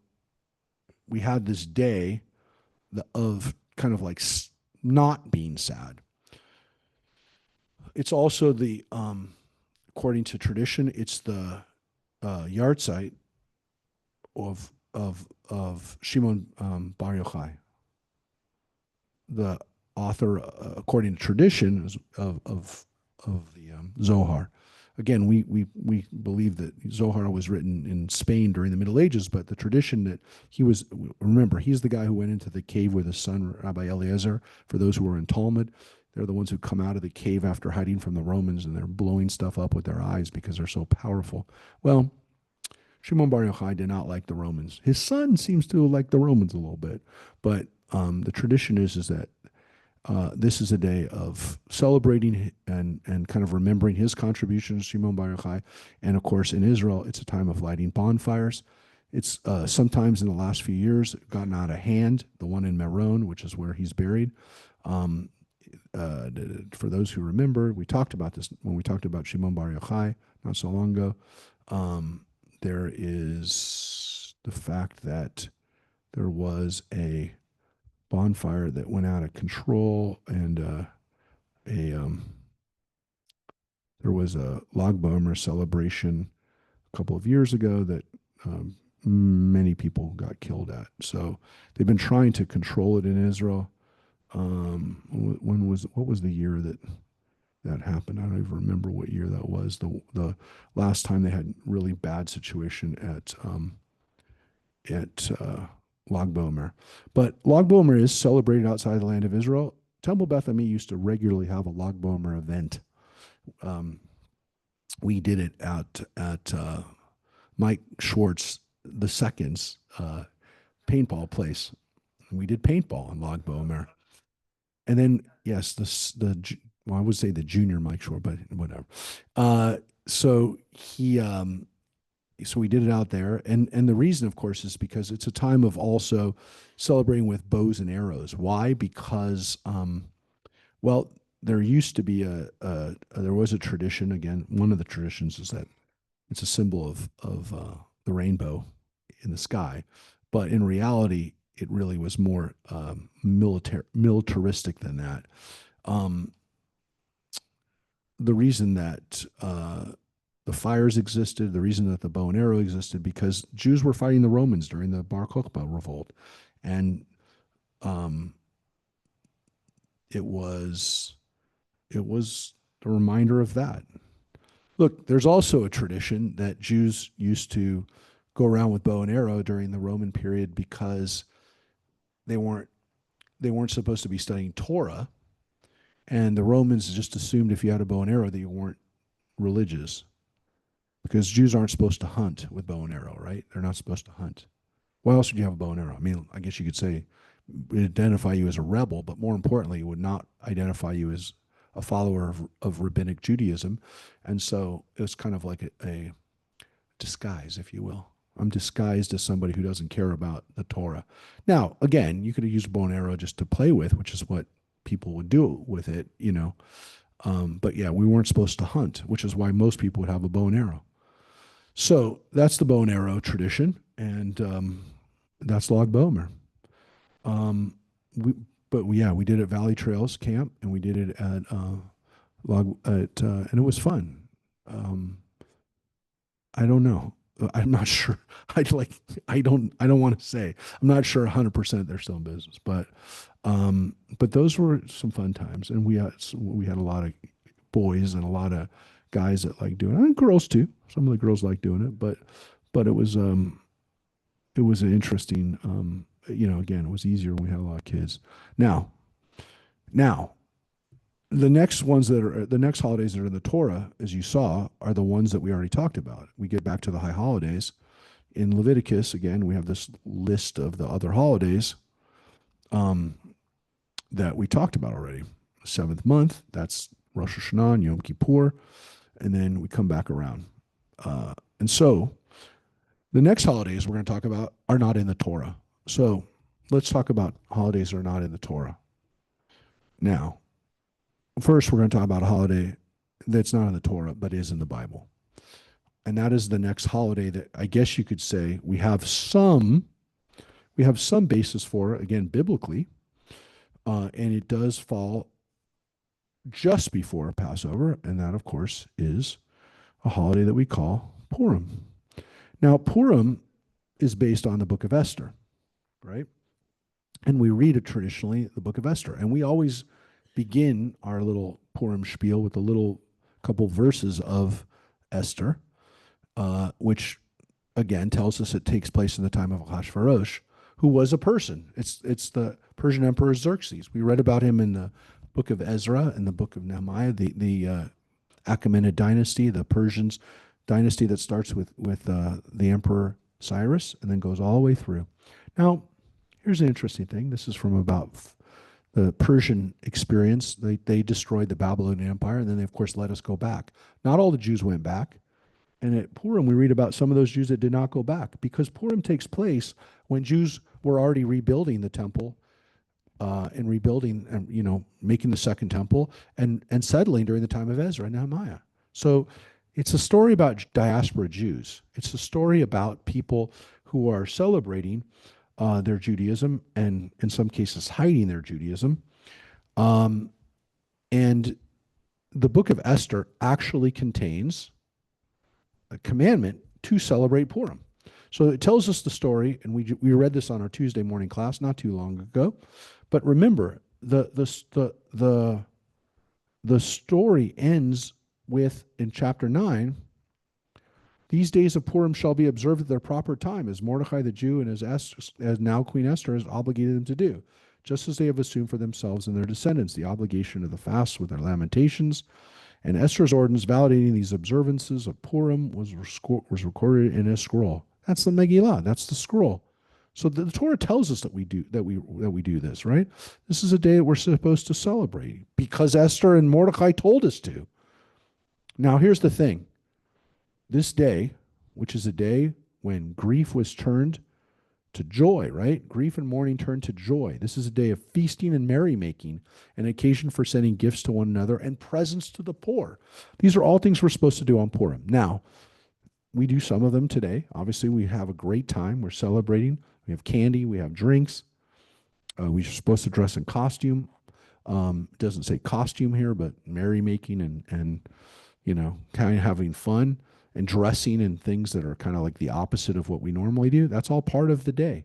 we had this day of kind of like not being sad. It's also according to tradition, it's the yard site of Shimon Bar Yochai, the author, according to tradition, of the Zohar. Again, we believe that Zohar was written in Spain during the Middle Ages, but the tradition that remember, he's the guy who went into the cave with his son, Rabbi Eliezer. For those who are in Talmud, they're the ones who come out of the cave after hiding from the Romans, and they're blowing stuff up with their eyes because they're so powerful. Well, Shimon Bar Yochai did not like the Romans. His son seems to like the Romans a little bit, but the tradition is that this is a day of celebrating and kind of remembering his contributions, Shimon Bar Yochai. And of course, in Israel, it's a time of lighting bonfires. It's sometimes in the last few years gotten out of hand. The one in Meron, which is where he's buried. For those who remember, we talked about this when we talked about Shimon Bar Yochai not so long ago. There is the fact that there was a bonfire that went out of control, and there was a Lag BaOmer celebration a couple of years ago that many people got killed at. So they've been trying to control it in Israel. What was the year that happened? I don't even remember what year that was. The last time they had really bad situation at Lag BaOmer. But Lag BaOmer is celebrated outside the land of Israel. Temple Beth Ami used to regularly have a Lag BaOmer event. We did it at Mike Schwartz II's paintball place. We did paintball on Lag BaOmer. And then, yes, well, I would say the junior Mike Schwartz, but whatever. So we did it out there, and the reason, of course, is because it's a time of also celebrating with bows and arrows. Why? Because well, there used to be there was a tradition. Again, one of the traditions is that it's a symbol of the rainbow in the sky, but in reality, it really was more militaristic than that. The reason that the fires existed, the reason that the bow and arrow existed, because Jews were fighting the Romans during the Bar Kokhba revolt, and it was a reminder of that. Look, there's also a tradition that Jews used to go around with bow and arrow during the Roman period because they weren't supposed to be studying Torah, and the Romans just assumed if you had a bow and arrow that you weren't religious, because Jews aren't supposed to hunt with bow and arrow, right? They're not supposed to hunt. Why else would you have a bow and arrow? I mean, I guess you could say it would identify you as a rebel, but more importantly, it would not identify you as a follower of rabbinic Judaism. And so it was kind of like a disguise, if you will. I'm disguised as somebody who doesn't care about the Torah. Now, again, you could have used a bow and arrow just to play with, which is what people would do with it, you know. But yeah, we weren't supposed to hunt, which is why most people would have a bow and arrow. So that's the bow and arrow tradition, and that's Log Bomer. Um, we, yeah, we did it at Valley Trails Camp, and we did it at and it was fun. Um, I don't know. I'm not sure. I don't want to say. I'm not sure 100% they're still in business, but those were some fun times, and we had a lot of boys and a lot of guys that like doing it, and girls too. Some of the girls like doing it, but it was an interesting, again, it was easier when we had a lot of kids. Now, the next holidays that are in the Torah, as you saw, are the ones that we already talked about. We get back to the high holidays. In Leviticus, again, we have this list of the other holidays that we talked about already. Seventh month, that's Rosh Hashanah and Yom Kippur, and then we come back around. And so the next holidays we're going to talk about are not in the Torah. So let's talk about holidays that are not in the Torah. Now, first, we're going to talk about a holiday that's not in the Torah, but is in the Bible. And that is the next holiday that I guess you could say we have some basis for, again, biblically. And it does fall just before Passover. And that, of course, is a holiday that we call Purim. Now, Purim is based on the book of Esther, right? And we read it traditionally, the book of Esther. And we always begin our little Purim spiel with a little couple verses of Esther, which again tells us it takes place in the time of Ahasuerus, who was a person. It's the Persian Emperor Xerxes. We read about him in the book of Ezra and the book of Nehemiah, the Achaemenid dynasty, the Persians dynasty that starts with the Emperor Cyrus and then goes all the way through. Now, here's an interesting thing. This is from about the Persian experience. They destroyed the Babylonian Empire, and then they, of course, let us go back. Not all the Jews went back. And at Purim, we read about some of those Jews that did not go back, because Purim takes place when Jews were already rebuilding the temple and rebuilding and making the second temple and settling during the time of Ezra and Nehemiah. So it's a story about diaspora Jews. It's a story about people who are celebrating their Judaism and in some cases hiding their Judaism. And the book of Esther actually contains a commandment to celebrate Purim. So it tells us the story, and we read this on our Tuesday morning class not too long ago. But remember, the story ends with, in chapter 9, these days of Purim shall be observed at their proper time, as Mordecai the Jew and as now Queen Esther has obligated them to do, just as they have assumed for themselves and their descendants the obligation of the fasts with their lamentations. And Esther's ordinance validating these observances of Purim was recorded in a scroll. That's the Megillah. That's the scroll. So the Torah tells us that we do this, right? This is a day that we're supposed to celebrate because Esther and Mordecai told us to. Now, here's the thing. This day, which is a day when grief was turned to joy, right? Grief and mourning turned to joy. This is a day of feasting and merrymaking, an occasion for sending gifts to one another and presents to the poor. These are all things we're supposed to do on Purim. Now, we do some of them today. Obviously, we have a great time. We're celebrating. We have candy. We have drinks. We're supposed to dress in costume. It doesn't say costume here, but merrymaking and kind of having fun and dressing in things that are kind of like the opposite of what we normally do. That's all part of the day.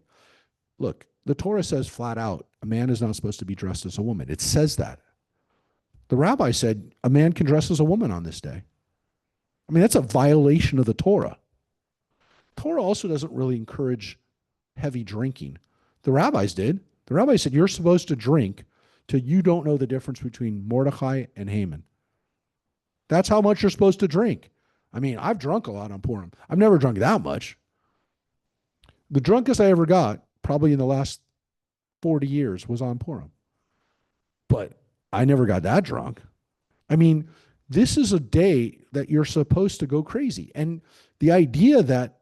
Look, the Torah says flat out, a man is not supposed to be dressed as a woman. It says that. The rabbi said a man can dress as a woman on this day. I mean, that's a violation of the Torah. Torah also doesn't really encourage heavy drinking. The rabbis did. The rabbi said you're supposed to drink till you don't know the difference between Mordecai and Haman. That's how much you're supposed to drink. I mean, I've drunk a lot on Purim. I've never drunk that much. The drunkest I ever got, probably in the last 40 years, was on Purim. But I never got that drunk. I mean, this is a day that you're supposed to go crazy. And the idea that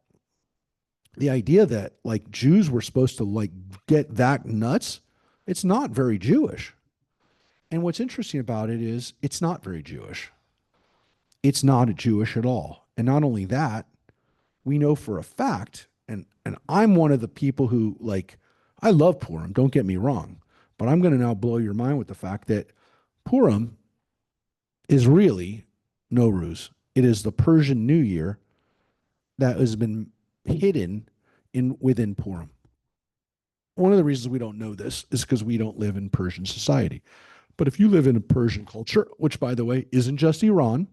the idea that like Jews were supposed to like get that nuts, it's not very Jewish. And what's interesting about it is it's not very Jewish. It's not Jewish at all. And not only that, we know for a fact, and I'm one of the people who like I love Purim, don't get me wrong, but I'm going to now blow your mind with the fact that Purim is really Nowruz. It is the Persian New Year that has been hidden in within Purim. One of the reasons we don't know this is because we don't live in Persian society. But if you live in a Persian culture, which by the way isn't just Iran,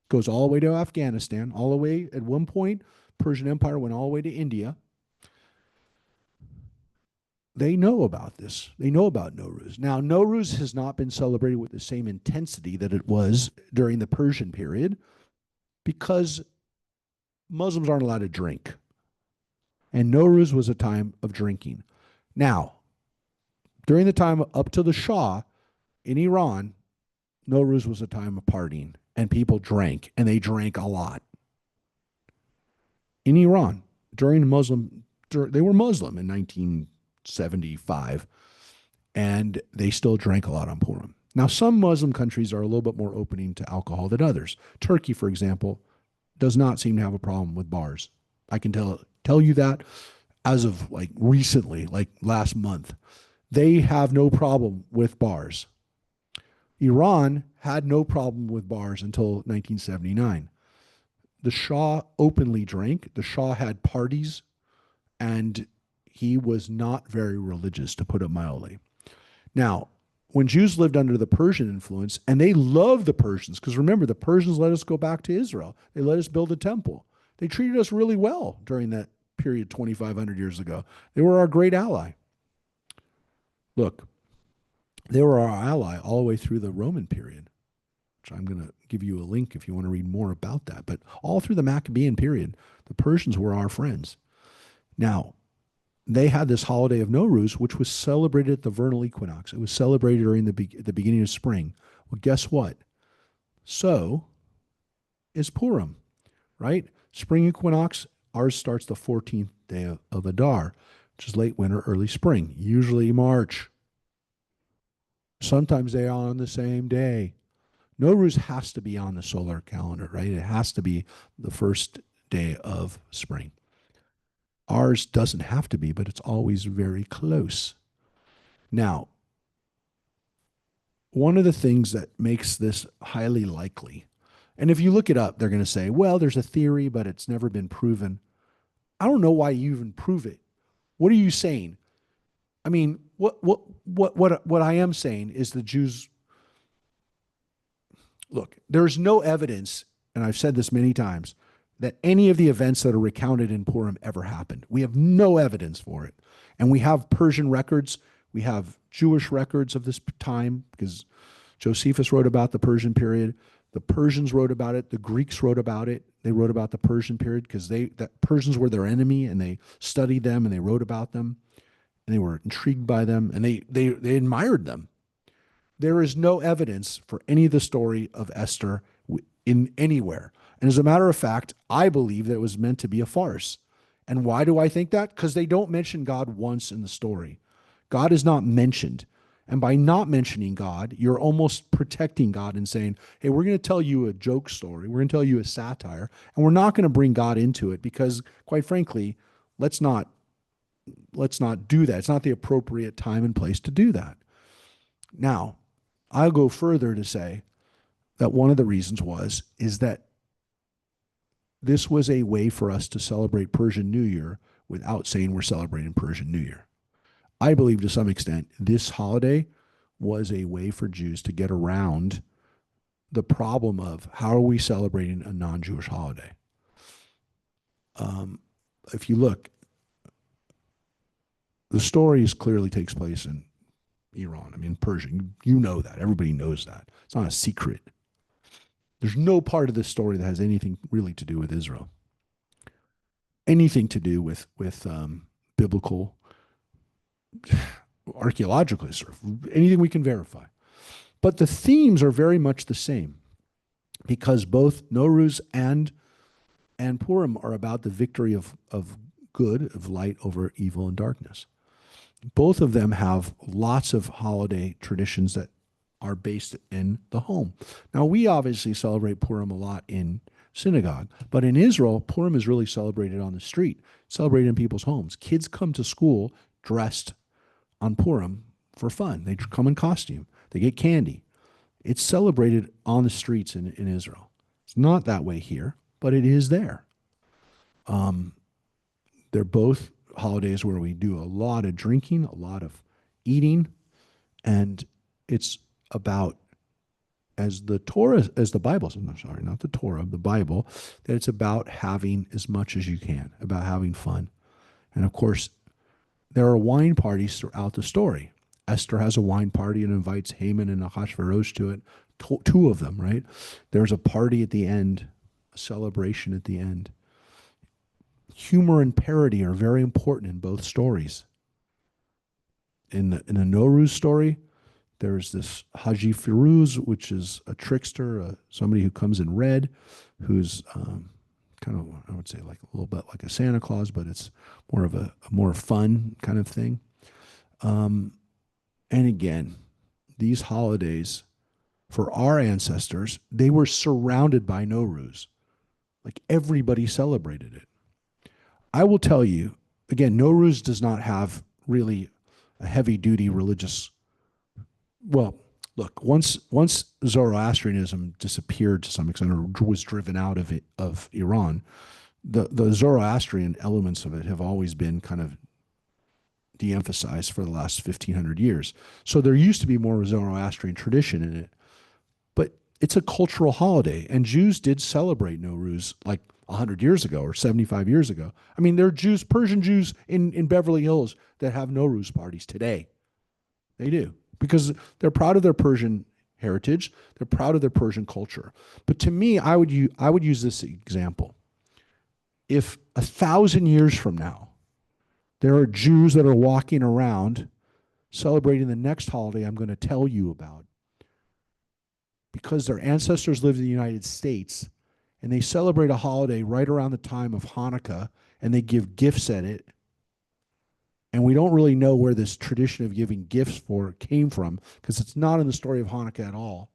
goes all the way to Afghanistan, all the way at one point, Persian Empire went all the way to India. They know about this. They know about Nowruz. Now, Nowruz has not been celebrated with the same intensity that it was during the Persian period because Muslims aren't allowed to drink. And Nowruz was a time of drinking. Now, during the time up to the Shah in Iran, Nowruz was a time of partying and people drank and they drank a lot. In Iran, they were Muslim in 1975 and they still drank a lot on Purim. Now, some Muslim countries are a little bit more opening to alcohol than others. Turkey, for example, does not seem to have a problem with bars. I can tell you that as of like recently, like last month, they have no problem with bars. Iran had no problem with bars until 1979. The Shah openly drank. The Shah had parties, and he was not very religious, to put it mildly. Now, when Jews lived under the Persian influence, and they loved the Persians, because remember, the Persians let us go back to Israel. They let us build a temple. They treated us really well during that period 2,500 years ago. They were our great ally. Look, they were our ally all the way through the Roman period, which I'm going to give you a link if you want to read more about that. But all through the Maccabean period, the Persians were our friends. Now, they had this holiday of Nowruz, which was celebrated at the vernal equinox. It was celebrated during the beginning of spring. Well, guess what? So is Purim, right? Spring equinox, ours starts the 14th day of Adar, which is late winter, early spring, usually March. Sometimes they are on the same day. Nowruz has to be on the solar calendar, right? It has to be the first day of spring. Ours doesn't have to be, but it's always very close. Now, one of the things that makes this highly likely, and if you look it up, they're going to say, well, there's a theory, but it's never been proven. I don't know why you even prove it. What are you saying? I mean, what I am saying is the Jews, look, there's no evidence, and I've said this many times, that any of the events that are recounted in Purim ever happened. We have no evidence for it. And we have Persian records. We have Jewish records of this time because Josephus wrote about the Persian period. The Persians wrote about it. The Greeks wrote about it. They wrote about the Persian period because the Persians were their enemy and they studied them and they wrote about them and they were intrigued by them and they admired them. There is no evidence for any of the story of Esther in anywhere. And as a matter of fact, I believe that it was meant to be a farce. And why do I think that? Because they don't mention God once in the story. God is not mentioned. And by not mentioning God, you're almost protecting God and saying, hey, we're going to tell you a joke story. We're going to tell you a satire. And we're not going to bring God into it because, quite frankly, let's not do that. It's not the appropriate time and place to do that. Now, I'll go further to say that one of the reasons is that this was a way for us to celebrate Persian New Year without saying we're celebrating Persian New Year. I believe to some extent this holiday was a way for Jews to get around the problem of how are we celebrating a non-Jewish holiday. If you look, the story clearly takes place in Iran. I mean, Persia. You know that. Everybody knows that. It's not a secret. There's no part of this story that has anything really to do with Israel. Anything to do with biblical, archaeological history, anything we can verify. But the themes are very much the same because both Nowruz and Purim are about the victory of good, of light over evil and darkness. Both of them have lots of holiday traditions that are based in the home. Now, we obviously celebrate Purim a lot in synagogue, but in Israel, Purim is really celebrated on the street, celebrated in people's homes. Kids come to school dressed on Purim for fun. They come in costume, they get candy. It's celebrated on the streets in Israel. It's not that way here, but it is there. They're both holidays where we do a lot of drinking, a lot of eating, and it's about, as the Torah, as the Bible, I'm sorry, not the Torah, the Bible, that it's about having as much as you can, about having fun. And of course, there are wine parties throughout the story. Esther has a wine party and invites Haman and Ahasuerus to it, two of them, right? There's a party at the end, a celebration at the end. Humor and parody are very important in both stories. In the Nowruz story, there's this Haji Firuz, which is a trickster, somebody who comes in red, who's kind of, I would say, like a little bit like a Santa Claus, but it's more of a more fun kind of thing. And again, these holidays, for our ancestors, they were surrounded by Nowruz. Like everybody celebrated it. I will tell you, again, Nowruz does not have really a heavy duty religious. Well, look, once Zoroastrianism disappeared to some extent or was driven out of Iran, the Zoroastrian elements of it have always been kind of de-emphasized for the last 1,500 years. So there used to be more Zoroastrian tradition in it, but it's a cultural holiday, and Jews did celebrate Nowruz like 100 years ago or 75 years ago. I mean, there are Jews, Persian Jews in Beverly Hills that have Nowruz parties today. They do, because they're proud of their Persian heritage. They're proud of their Persian culture. But to me, I would use this example. If 1,000 years from now, there are Jews that are walking around celebrating the next holiday I'm going to tell you about, because their ancestors lived in the United States, and they celebrate a holiday right around the time of Hanukkah, and they give gifts at it. And we don't really know where this tradition of giving gifts for came from, because it's not in the story of Hanukkah at all.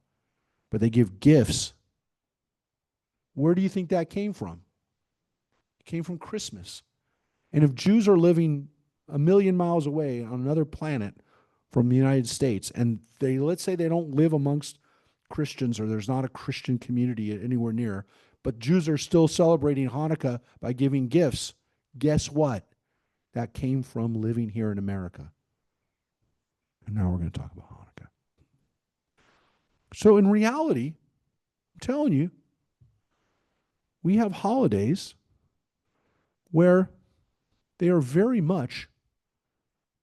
But they give gifts. Where do you think that came from? It came from Christmas. And if Jews are living 1,000,000 miles away on another planet from the United States, and they, let's say they don't live amongst Christians, or there's not a Christian community anywhere near, but Jews are still celebrating Hanukkah by giving gifts, guess what? That came from living here in America. And now we're going to talk about Hanukkah. So in reality, I'm telling you, we have holidays where they are very much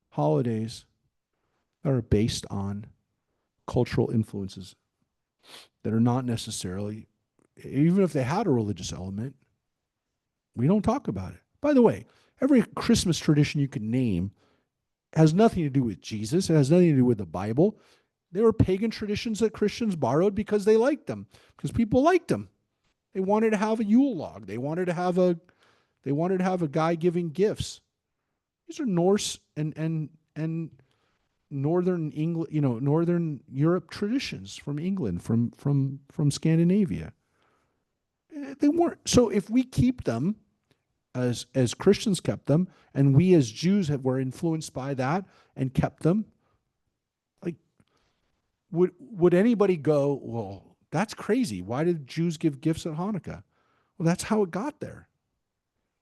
holidays that are based on cultural influences that are not necessarily, even if they had a religious element, we don't talk about it. By the way, every Christmas tradition you can name has nothing to do with Jesus. It has nothing to do with the Bible. They were pagan traditions that Christians borrowed because they liked them, because people liked them. They wanted to have a Yule log. They wanted to have a guy giving gifts. These are Norse and Northern England, Northern Europe traditions from England, from Scandinavia. They weren't. So if we keep them as Christians kept them, and we as Jews were influenced by that and kept them, like, would anybody go, well, that's crazy. Why did Jews give gifts at Hanukkah? Well, that's how it got there.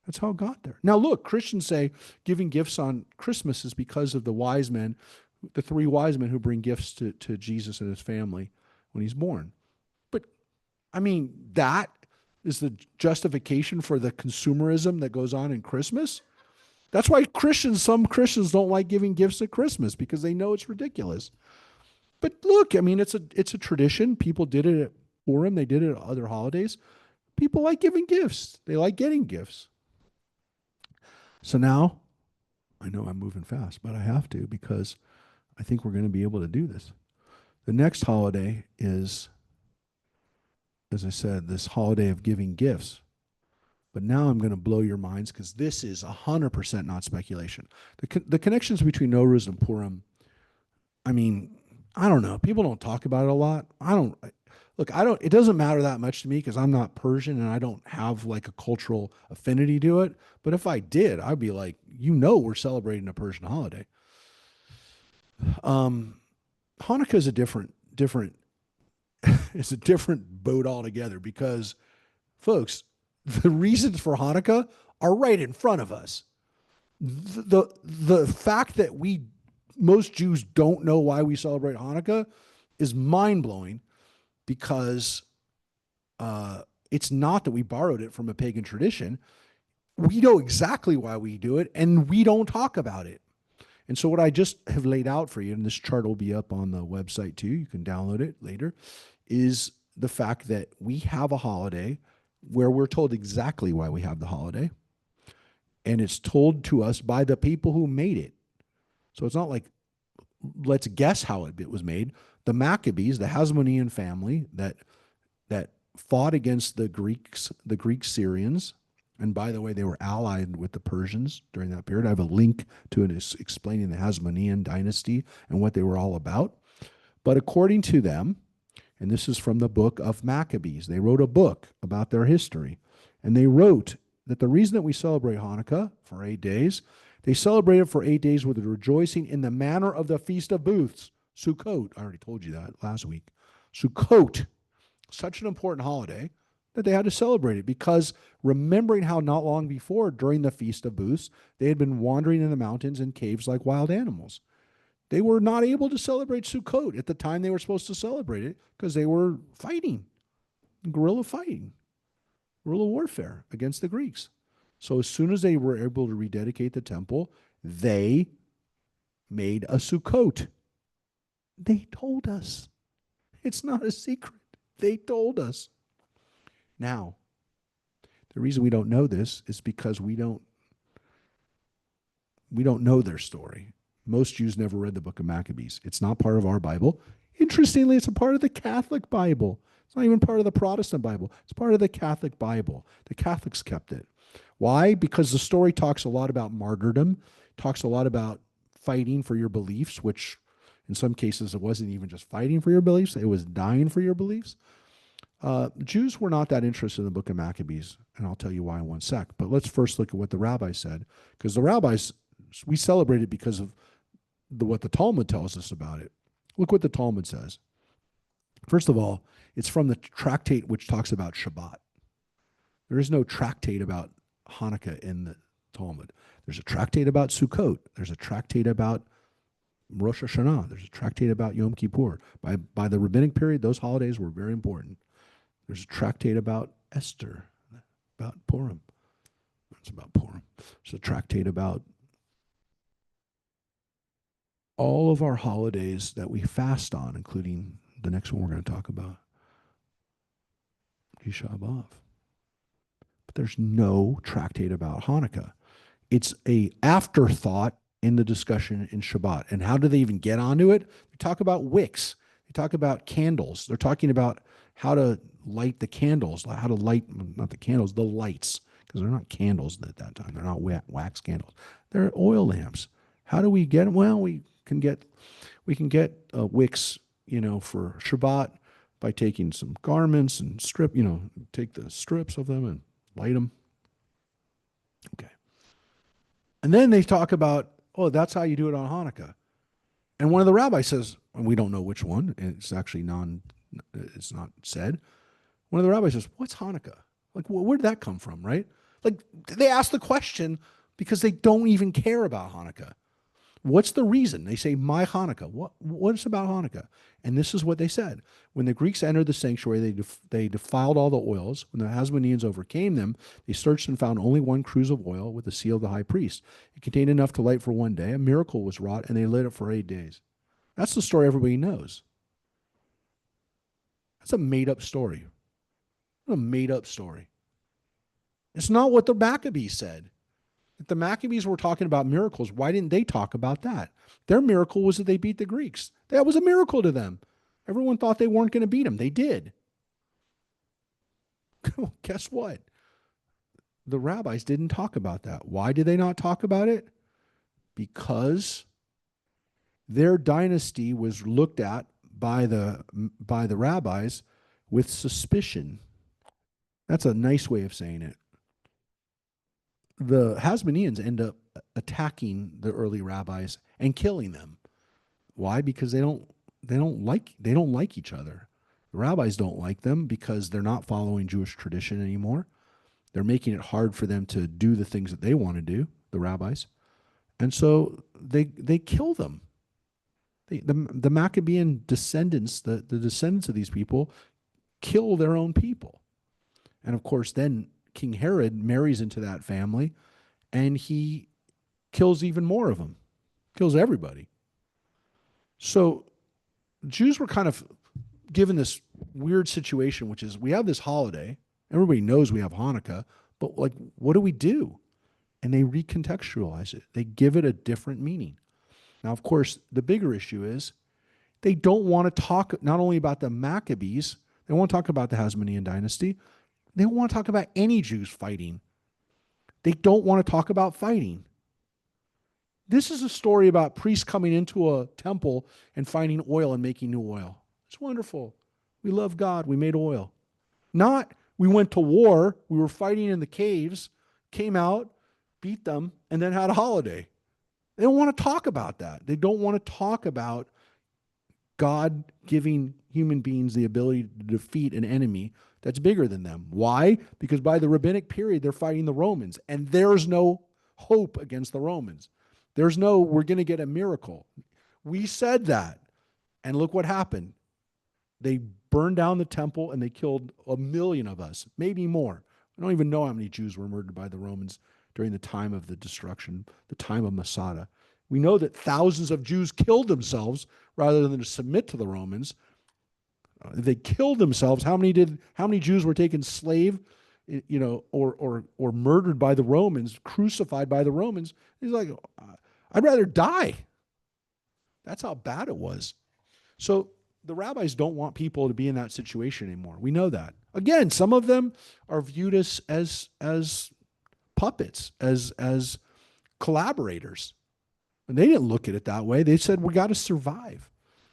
That's how it got there. Now, look, Christians say giving gifts on Christmas is because of the wise men, the three wise men who bring gifts to Jesus and his family when he's born. But, I mean, that is the justification for the consumerism that goes on in Christmas. That's why some Christians don't like giving gifts at Christmas, because they know it's ridiculous. But look, I mean, it's a tradition. People did it at Purim. They did it at other holidays. People like giving gifts. They like getting gifts. So now, I know I'm moving fast, but I have to, because I think we're going to be able to do this. The next holiday is, as I said, this holiday of giving gifts. But now I'm going to blow your minds because this is 100% not speculation. The connections between Nowruz and Purim, I mean, I don't know. People don't talk about it a lot. Look, it doesn't matter that much to me because I'm not Persian and I don't have like a cultural affinity to it. But if I did, I'd be like, we're celebrating a Persian holiday. Um, Hanukkah is it's a different boat altogether because, folks, the reasons for Hanukkah are right in front of us. The fact that most Jews don't know why we celebrate Hanukkah is mind blowing because it's not that we borrowed it from a pagan tradition. We know exactly why we do it, and we don't talk about it. And so, what I just have laid out for you, and this chart will be up on the website too, you can download it later, is the fact that we have a holiday where we're told exactly why we have the holiday. And it's told to us by the people who made it. So it's not like, let's guess how it was made. The Maccabees, the Hasmonean family that fought against the Greek Syrians, and by the way, they were allied with the Persians during that period. I have a link to it explaining the Hasmonean dynasty and what they were all about. But according to them, and this is from the book of Maccabees, they wrote a book about their history. And they wrote that the reason that we celebrate Hanukkah for 8 days, they celebrate it for 8 days with a rejoicing in the manner of the Feast of Booths, Sukkot. I already told you that last week. Sukkot, such an important holiday that they had to celebrate it because remembering how not long before, during the Feast of Booths, they had been wandering in the mountains and caves like wild animals. They were not able to celebrate Sukkot at the time they were supposed to celebrate it because they were fighting, guerrilla warfare against the Greeks. So as soon as they were able to rededicate the temple, they made a Sukkot. They told us. It's not a secret. They told us. Now, the reason we don't know this is because we don't know their story. Most Jews never read the book of Maccabees. It's not part of our Bible. Interestingly, it's a part of the Catholic Bible. It's not even part of the Protestant Bible. It's part of the Catholic Bible. The Catholics kept it. Why? Because the story talks a lot about martyrdom, talks a lot about fighting for your beliefs, which in some cases it wasn't even just fighting for your beliefs, it was dying for your beliefs. Jews were not that interested in the book of Maccabees, and I'll tell you why in one sec. But let's first look at what the rabbis said, because the rabbis, we celebrate it because of what the Talmud tells us about it. Look what the Talmud says. First of all, it's from the tractate which talks about Shabbat. There is no tractate about Hanukkah in the Talmud. There's a tractate about Sukkot. There's a tractate about Rosh Hashanah. There's a tractate about Yom Kippur. By the rabbinic period, those holidays were very important. There's a tractate about Esther, about Purim. It's about Purim. There's a tractate about all of our holidays that we fast on, including the next one we're going to talk about, Tisha B'Av. But there's no tractate about Hanukkah. It's a afterthought in the discussion in Shabbat. And how do they even get onto it? They talk about wicks. They talk about candles. They're talking about how to light the candles, how to light, not the candles, the lights, because they're not candles at that time. They're not wax candles. They're oil lamps. How do we get them? Well, we can get wicks, for Shabbat by taking some garments and take the strips of them and light them. Okay. And then they talk about, that's how you do it on Hanukkah. And one of the rabbis says, and we don't know which one, and it's actually it's not said. One of the rabbis says, what's Hanukkah? Like, where did that come from, right? Like, they ask the question because they don't even care about Hanukkah. What's the reason? They say, my Hanukkah. What's about Hanukkah? And this is what they said. When the Greeks entered the sanctuary, they defiled all the oils. When the Hasmoneans overcame them, they searched and found only one cruse of oil with the seal of the high priest. It contained enough to light for one day. A miracle was wrought, and they lit it for 8 days. That's the story everybody knows. That's a made-up story. A made-up story. It's not what the Maccabees said. If the Maccabees were talking about miracles, why didn't they talk about that? Their miracle was that they beat the Greeks. That was a miracle to them. Everyone thought they weren't going to beat them. They did. Guess what? the rabbis didn't talk about that. Why did they not talk about it? Because their dynasty was looked at by the rabbis with suspicion. That's a nice way of saying it. The Hasmoneans end up attacking the early rabbis and killing them. Why? Because they don't like each other. The rabbis don't like them because they're not following Jewish tradition anymore. They're making it hard for them to do the things that they want to do, the rabbis. And so they kill them. The Maccabean descendants, the descendants of these people, kill their own people. And of course, then King Herod marries into that family and he kills even more of them, kills everybody. So Jews were kind of given this weird situation, which is we have this holiday. Everybody knows we have Hanukkah, but like, what do we do? And they recontextualize it. They give it a different meaning. Now, of course, the bigger issue is they don't want to talk not only about the Maccabees, they want to talk about the Hasmonean dynasty. They don't want to talk about any Jews fighting. They don't want to talk about fighting. This is a story about priests coming into a temple and finding oil and making new oil. It's wonderful. We love God. We made oil. Not we went to war, we were fighting in the caves, came out, beat them, and then had a holiday. They don't want to talk about that. They don't want to talk about God giving human beings the ability to defeat an enemy that's bigger than them. Why? Because by the rabbinic period, they're fighting the Romans, and there's no hope against the Romans. There's no, we're going to get a miracle. We said that, and look what happened. They burned down the temple, and they killed 1 million of us, maybe more. I don't even know how many Jews were murdered by the Romans during the time of the destruction, the time of Masada. We know that thousands of Jews killed themselves rather than to submit to the Romans. They killed themselves. How many Jews were taken slave, or murdered by the Romans, crucified by the Romans? He's like, I'd rather die. That's how bad it was. So the rabbis don't want people to be in that situation anymore. We know that. Again, some of them are viewed as puppets, as collaborators. And they didn't look at it that way. They said, we got to survive.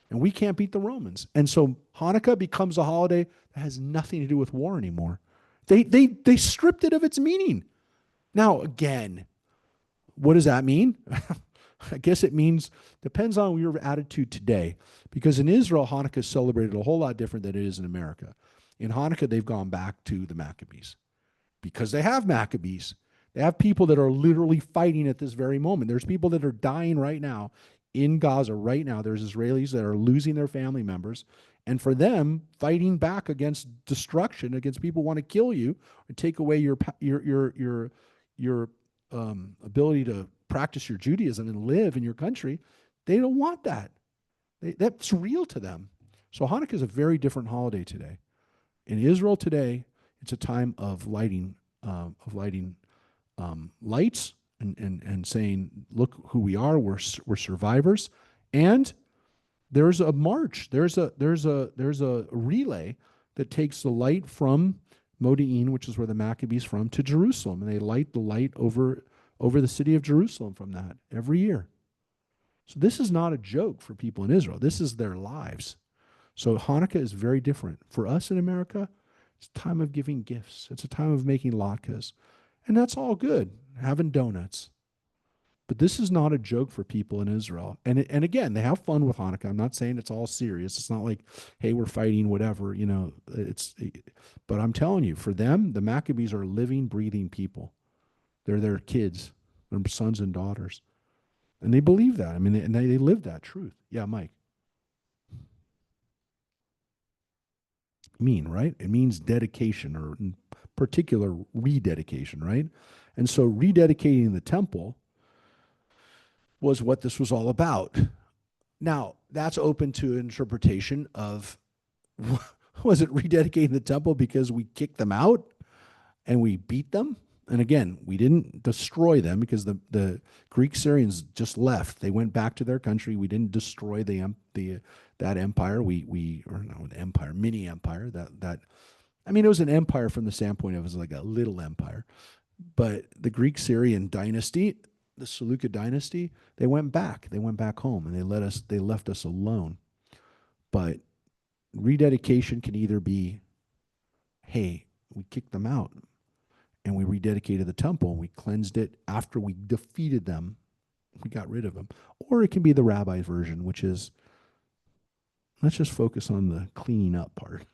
And we can't beat the Romans. And so Hanukkah becomes a holiday that has nothing to do with war anymore. They stripped it of its meaning. Now, again, what does that mean? I guess it means, depends on your attitude today. Because in Israel, Hanukkah is celebrated a whole lot different than it is in America. In Hanukkah, they've gone back to the Maccabees. Because they have Maccabees. They have people that are literally fighting at this very moment. There's people that are dying right now in Gaza right now. There's Israelis that are losing their family members. And for them, fighting back against destruction, against people who want to kill you and take away your ability to practice your Judaism and live in your country, they don't want that. That's real to them. So Hanukkah is a very different holiday today. In Israel today, it's a time of lighting lights and saying, look who we are. We're survivors. And there's a march. There's a relay that takes the light from Modi'in, which is where the Maccabees from, to Jerusalem. And they light the light over the city of Jerusalem from that every year. So this is not a joke for people in Israel. This is their lives. So Hanukkah is very different. For us in America, it's a time of giving gifts. It's a time of making latkes. And that's all good, having donuts. But this is not a joke for people in Israel. And again, they have fun with Hanukkah. I'm not saying it's all serious. It's not like, hey, we're fighting whatever, but I'm telling you, for them, the Maccabees are living, breathing people. They're their kids, their sons and daughters. And they believe that. I mean, and they live that truth. Yeah, Mike. Right? It means dedication, or in particular, rededication, right? And so rededicating the temple was what this was all about. Now, that's open to interpretation of, was it rededicating the temple because we kicked them out and we beat them? And again, we didn't destroy them because the Greek Syrians just left. They went back to their country. We didn't destroy that empire. Mini empire. It was an empire from the standpoint of it was like a little empire. But the Greek Syrian dynasty, the Seleucid dynasty, they went back. They went back home and they left us alone. But rededication can either be, hey, we kicked them out and we rededicated the temple and we cleansed it after we defeated them, we got rid of them. Or it can be the rabbi version, which is, let's just focus on the cleaning up part.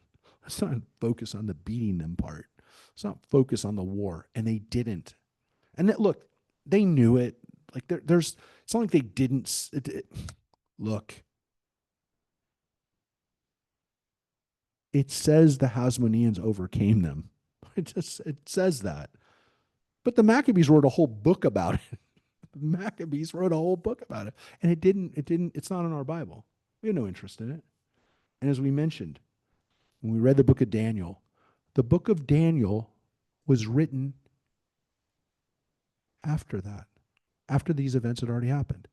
Let's not focus on the beating them part. Let's not focus on the war. And they didn't. And look, they knew it. Like there's, it's not like they didn't. Look, it says the Hasmoneans overcame them. It says that. But the Maccabees wrote a whole book about it. The Maccabees wrote a whole book about it, and it's not in our Bible. We have no interest in it. And as we mentioned, when we read the book of Daniel was written after that, after these events had already happened.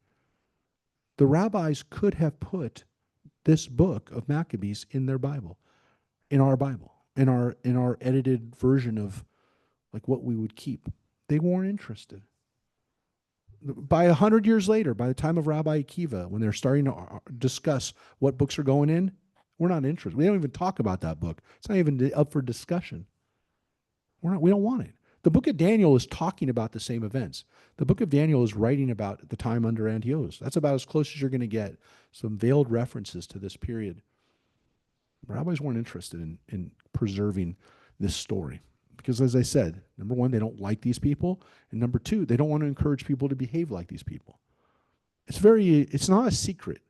The rabbis could have put this book of Maccabees in their Bible, in our Bible, in our edited version of like what we would keep. They weren't interested. By 100 years later, by the time of Rabbi Akiva, when they're starting to discuss what books are going in, we're not interested. We don't even talk about that book. It's not even up for discussion. We don't want it. The book of Daniel is talking about the same events. The book of Daniel is writing about the time under Antiochus. That's about as close as you're going to get some veiled references to this period. Rabbis weren't interested in preserving this story because, as I said, number one, they don't like these people, and number two, they don't want to encourage people to behave like these people. It's not a secret.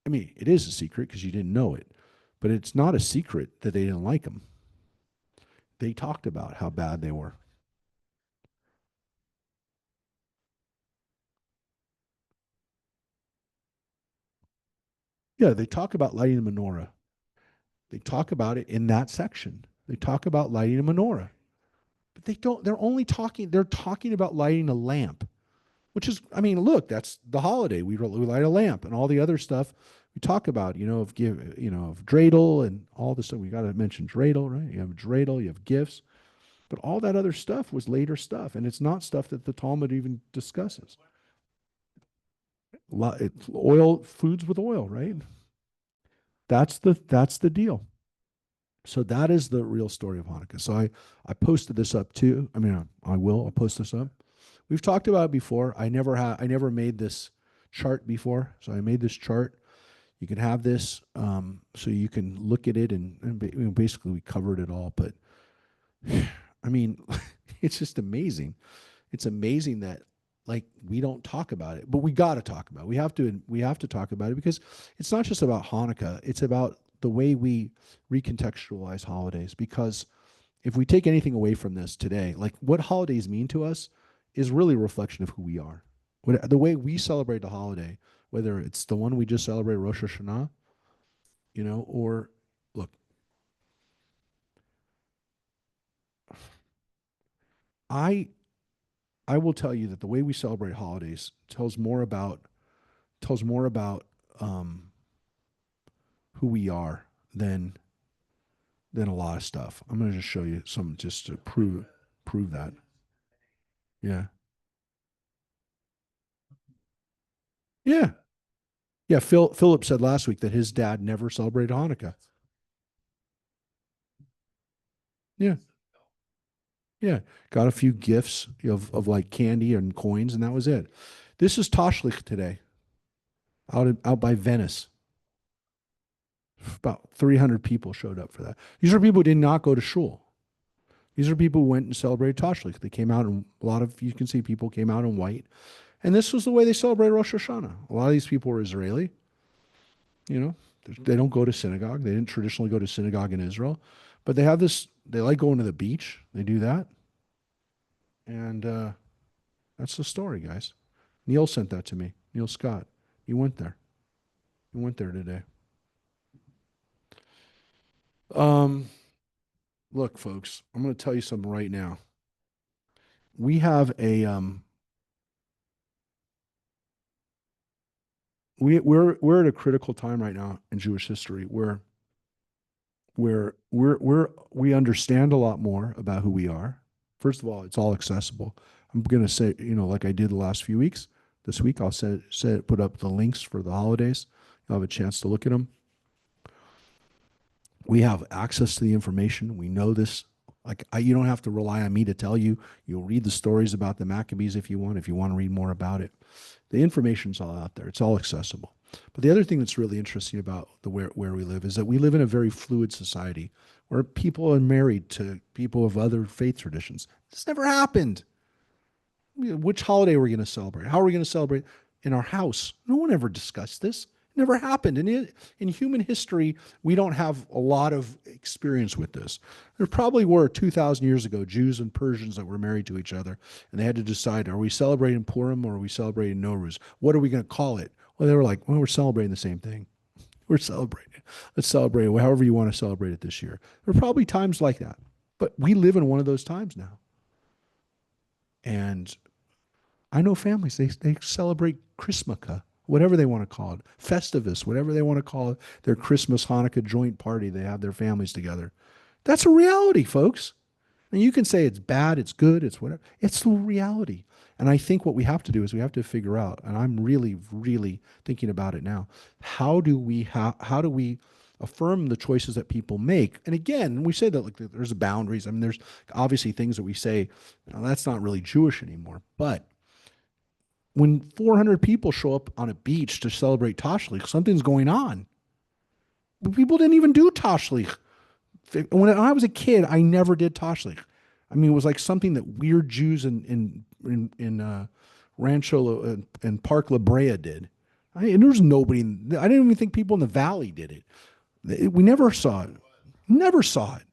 I mean, it is a secret because you didn't know it, but it's not a secret that they didn't like them. They talked about how bad they were. Yeah, they talk about lighting a menorah. They talk about it in that section. They talk about lighting a menorah. But they're talking about lighting a lamp, which is, I mean, look, that's the holiday. We light a lamp and all the other stuff we talk about, of of dreidel and all this stuff. We got to mention dreidel, right? You have dreidel, you have gifts, but all that other stuff was later stuff. And it's not stuff that the Talmud even discusses. Oil, foods with oil, right? That's the deal. So that is the real story of Hanukkah. So I posted this up too. I mean, I'll post this up. We've talked about it before. I never made this chart before. So I made this chart. You can have this, so you can look at it and basically we covered it all. But I mean, it's just amazing. It's amazing that like we don't talk about it, but we got to talk about it. We have to talk about it because it's not just about Hanukkah. It's about the way we recontextualize holidays. Because if we take anything away from this today, like what holidays mean to us is really a reflection of who we are. The way we celebrate the holiday, whether it's the one we just celebrate, Rosh Hashanah, or look, I I will tell you that the way we celebrate holidays tells more about um, who we are than a lot of stuff. I'm going to just show you some just to prove that. Yeah, yeah, yeah. Philip said last week that his dad never celebrated Hanukkah. Yeah, yeah. Got a few gifts of like candy and coins, and that was it. This is Tashlich today, out by Venice. About 300 people showed up for that. These are people who did not go to shul. These are people who went and celebrated Tashlich. They came out, and a lot of, you can see people came out in white. And this was the way they celebrated Rosh Hashanah. A lot of these people were Israeli. You know, they don't go to synagogue. They didn't traditionally go to synagogue in Israel. But they have this, they like going to the beach. They do that. And that's the story, guys. Neil sent that to me. Neil Scott. He went there. He went there today. Um, Look, folks, I'm going to tell you something right now. We have a we're at a critical time right now in Jewish history where we understand a lot more about who we are. First of all, it's all accessible. I'm going to say, like I did the last few weeks, this week I'll put up the links for the holidays. You'll have a chance to look at them. We have access to the information. We know this. You don't have to rely on me to tell you. You'll read the stories about the Maccabees if you want to read more about it. The information's all out there. It's all accessible. But the other thing that's really interesting about where we live is that we live in a very fluid society where people are married to people of other faith traditions. This never happened. Which holiday are we going to celebrate? How are we going to celebrate in our house? No one ever discussed this. It never happened. In human history, we don't have a lot of experience with this. There probably were 2,000 years ago Jews and Persians that were married to each other, and they had to decide, are we celebrating Purim or are we celebrating Nowruz? What are we going to call it? Well, they were like, well, we're celebrating the same thing. We're celebrating. Let's celebrate it however you want to celebrate it this year. There are probably times like that, but we live in one of those times now. And I know families, they celebrate Christmaka, whatever they want to call it, Festivus, whatever they want to call it, their Christmas, Hanukkah joint party. They have their families together. That's a reality, folks. And you can say it's bad, it's good, it's whatever. It's the reality. And I think what we have to do is we have to figure out, and I'm really, really thinking about it now, how do we affirm the choices that people make? And again, we say that like there's boundaries. I mean, there's obviously things that we say, that's not really Jewish anymore. But when 400 people show up on a beach to celebrate Tashlich, something's going on. People didn't even do Tashlich. When I was a kid, I never did Tashlich. I mean, it was like something that weird Jews in Rancho and Park La Brea did. And there was nobody. I didn't even think people in the valley did it. We never saw it. Never saw it.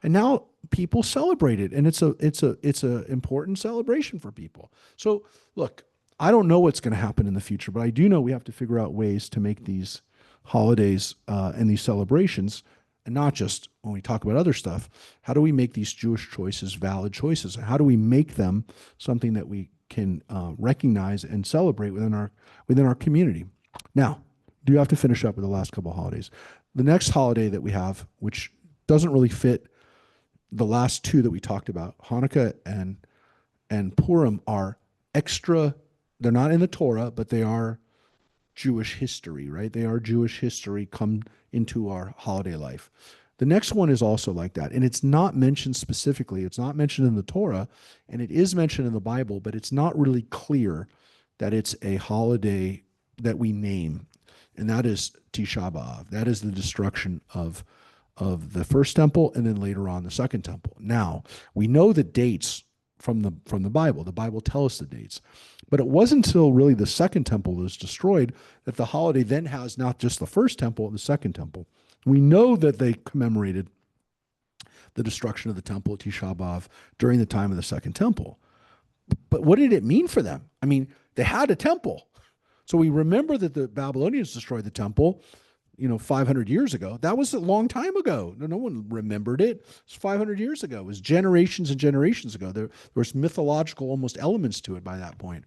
And now people celebrate it, and it's a important celebration for people. So look, I don't know what's going to happen in the future, but I do know we have to figure out ways to make these holidays and these celebrations, and not just when we talk about other stuff, how do we make these Jewish choices valid choices? How do we make them something that we can recognize and celebrate within our community? Now, do have to finish up with the last couple of holidays. The next holiday that we have, which doesn't really fit the last two that we talked about, Hanukkah and Purim, are extra. They're not in the Torah, but they are Jewish history, right? They are Jewish history come into our holiday life. The next one is also like that, and it's not mentioned specifically. It's not mentioned in the Torah, and it is mentioned in the Bible, but it's not really clear that it's a holiday that we name, and that is Tisha B'Av. That is the destruction of the first temple, and then later on the second temple. Now, we know the dates from the Bible. The Bible tells us the dates. But it wasn't until really the second temple was destroyed that the holiday then has not just the first temple and the second temple. We know that they commemorated the destruction of the temple at Tisha B'Av during the time of the second temple. But what did it mean for them? I mean, they had a temple. So we remember that the Babylonians destroyed the temple, 500 years ago. That was a long time ago. No one remembered it. It's 500 years ago. It was generations and generations ago. There was mythological almost elements to it by that point.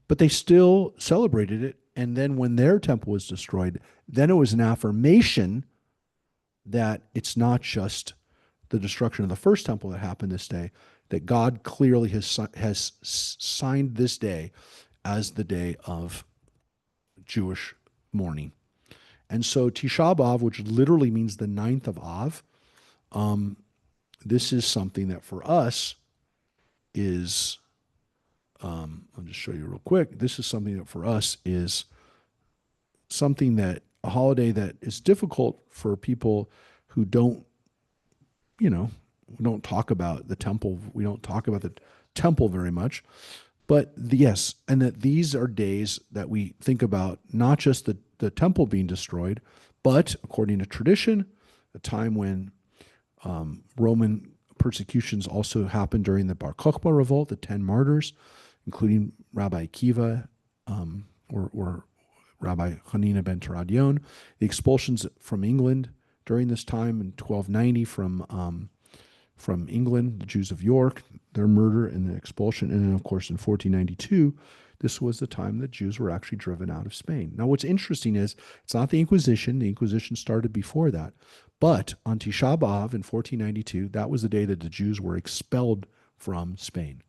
But they still celebrated it. And then when their temple was destroyed, then it was an affirmation that it's not just the destruction of the first temple that happened this day, that God clearly has signed this day as the day of Jewish mourning. And so Tisha B'Av, which literally means the 9th of Av, this is something that for us is, I'll just show you real quick. This is something that for us is something that, a holiday that is difficult for people who don't, we don't talk about the temple. We don't talk about the temple very much. But yes, and that these are days that we think about not just the temple being destroyed, but according to tradition, a time when Roman persecutions also happened during the Bar Kokhba revolt, the 10 martyrs, including Rabbi Akiva or Rabbi Hanina ben Teradion, the expulsions from England during this time in 1290 from England, the Jews of York, their murder and the expulsion. And then, of course, in 1492, this was the time that Jews were actually driven out of Spain. Now, what's interesting is it's not the Inquisition. The Inquisition started before that. But on Tisha B'Av in 1492, that was the day that the Jews were expelled from Spain.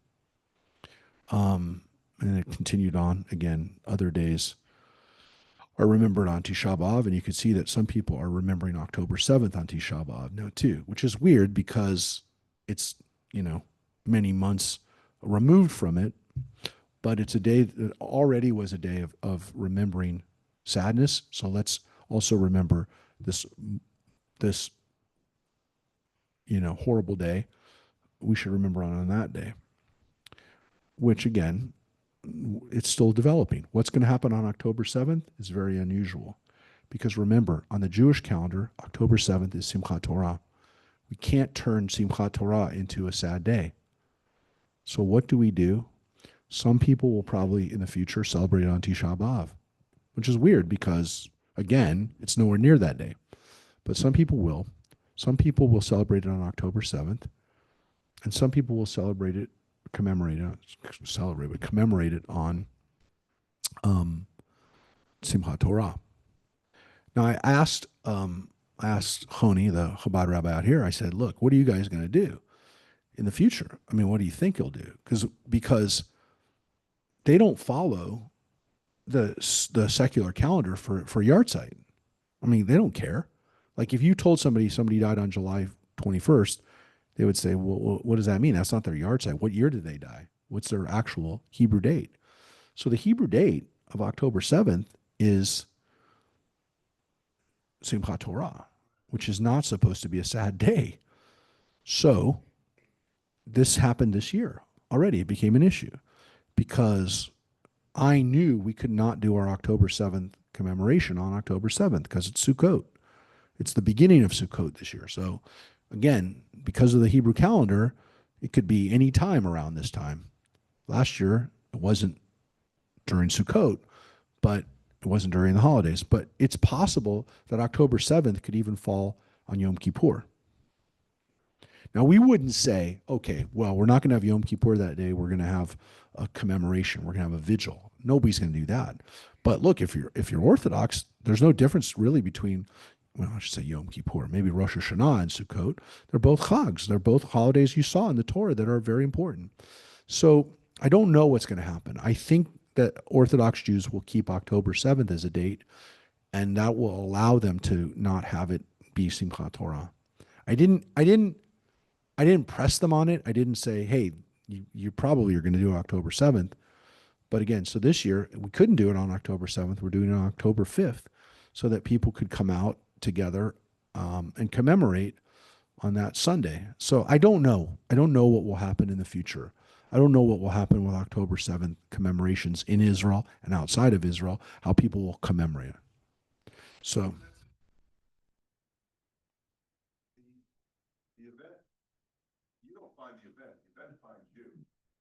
And it continued on again. Other days are remembered on Tisha B'Av, and you can see that some people are remembering October 7th on Tisha B'Av now too, which is weird because it's, many months removed from it, but it's a day that already was a day of remembering sadness. So let's also remember this horrible day. We should remember on that day, which again, it's still developing. What's going to happen on October 7th is very unusual because remember, on the Jewish calendar, October 7th is Simchat Torah. We can't turn Simchat Torah into a sad day. So what do we do? Some people will probably in the future celebrate it on Tisha B'Av, which is weird because, again, it's nowhere near that day. But some people will. Some people will celebrate it on October 7th, and some people will commemorate it on Simchat Torah. Now, I asked Honi, the Chabad rabbi out here, I said, look, what are you guys going to do in the future? I mean, what do you think you'll do? Because they don't follow the secular calendar for Yahrzeit. I mean, they don't care. Like if you told somebody died on July 21st, they would say, well, what does that mean? That's not their Yahrzeit. What year did they die? What's their actual Hebrew date? So the Hebrew date of October 7th is Simchat Torah, which is not supposed to be a sad day. So this happened this year already. It became an issue because I knew we could not do our October 7th commemoration on October 7th because it's Sukkot. It's the beginning of Sukkot this year. So again, because of the Hebrew calendar, it could be any time around this time. Last year, it wasn't during Sukkot, but it wasn't during the holidays. But it's possible that October 7th could even fall on Yom Kippur. Now, we wouldn't say, okay, well, we're not going to have Yom Kippur that day. We're going to have a commemoration. We're going to have a vigil. Nobody's going to do that. But look, if you're Orthodox, there's no difference really between, well, I should say Yom Kippur, maybe Rosh Hashanah and Sukkot. They're both chags. They're both holidays you saw in the Torah that are very important. So I don't know what's going to happen. I think that Orthodox Jews will keep October 7th as a date, and that will allow them to not have it be Simchat Torah. I didn't press them on it. I didn't say, hey, you probably are going to do October 7th. But again, so this year, we couldn't do it on October 7th. We're doing it on October 5th so that people could come out together and commemorate on that Sunday. So I don't know. I don't know what will happen in the future. I don't know what will happen with October 7th commemorations in Israel and outside of Israel, how people will commemorate it. So the event, you don't find the event finds you.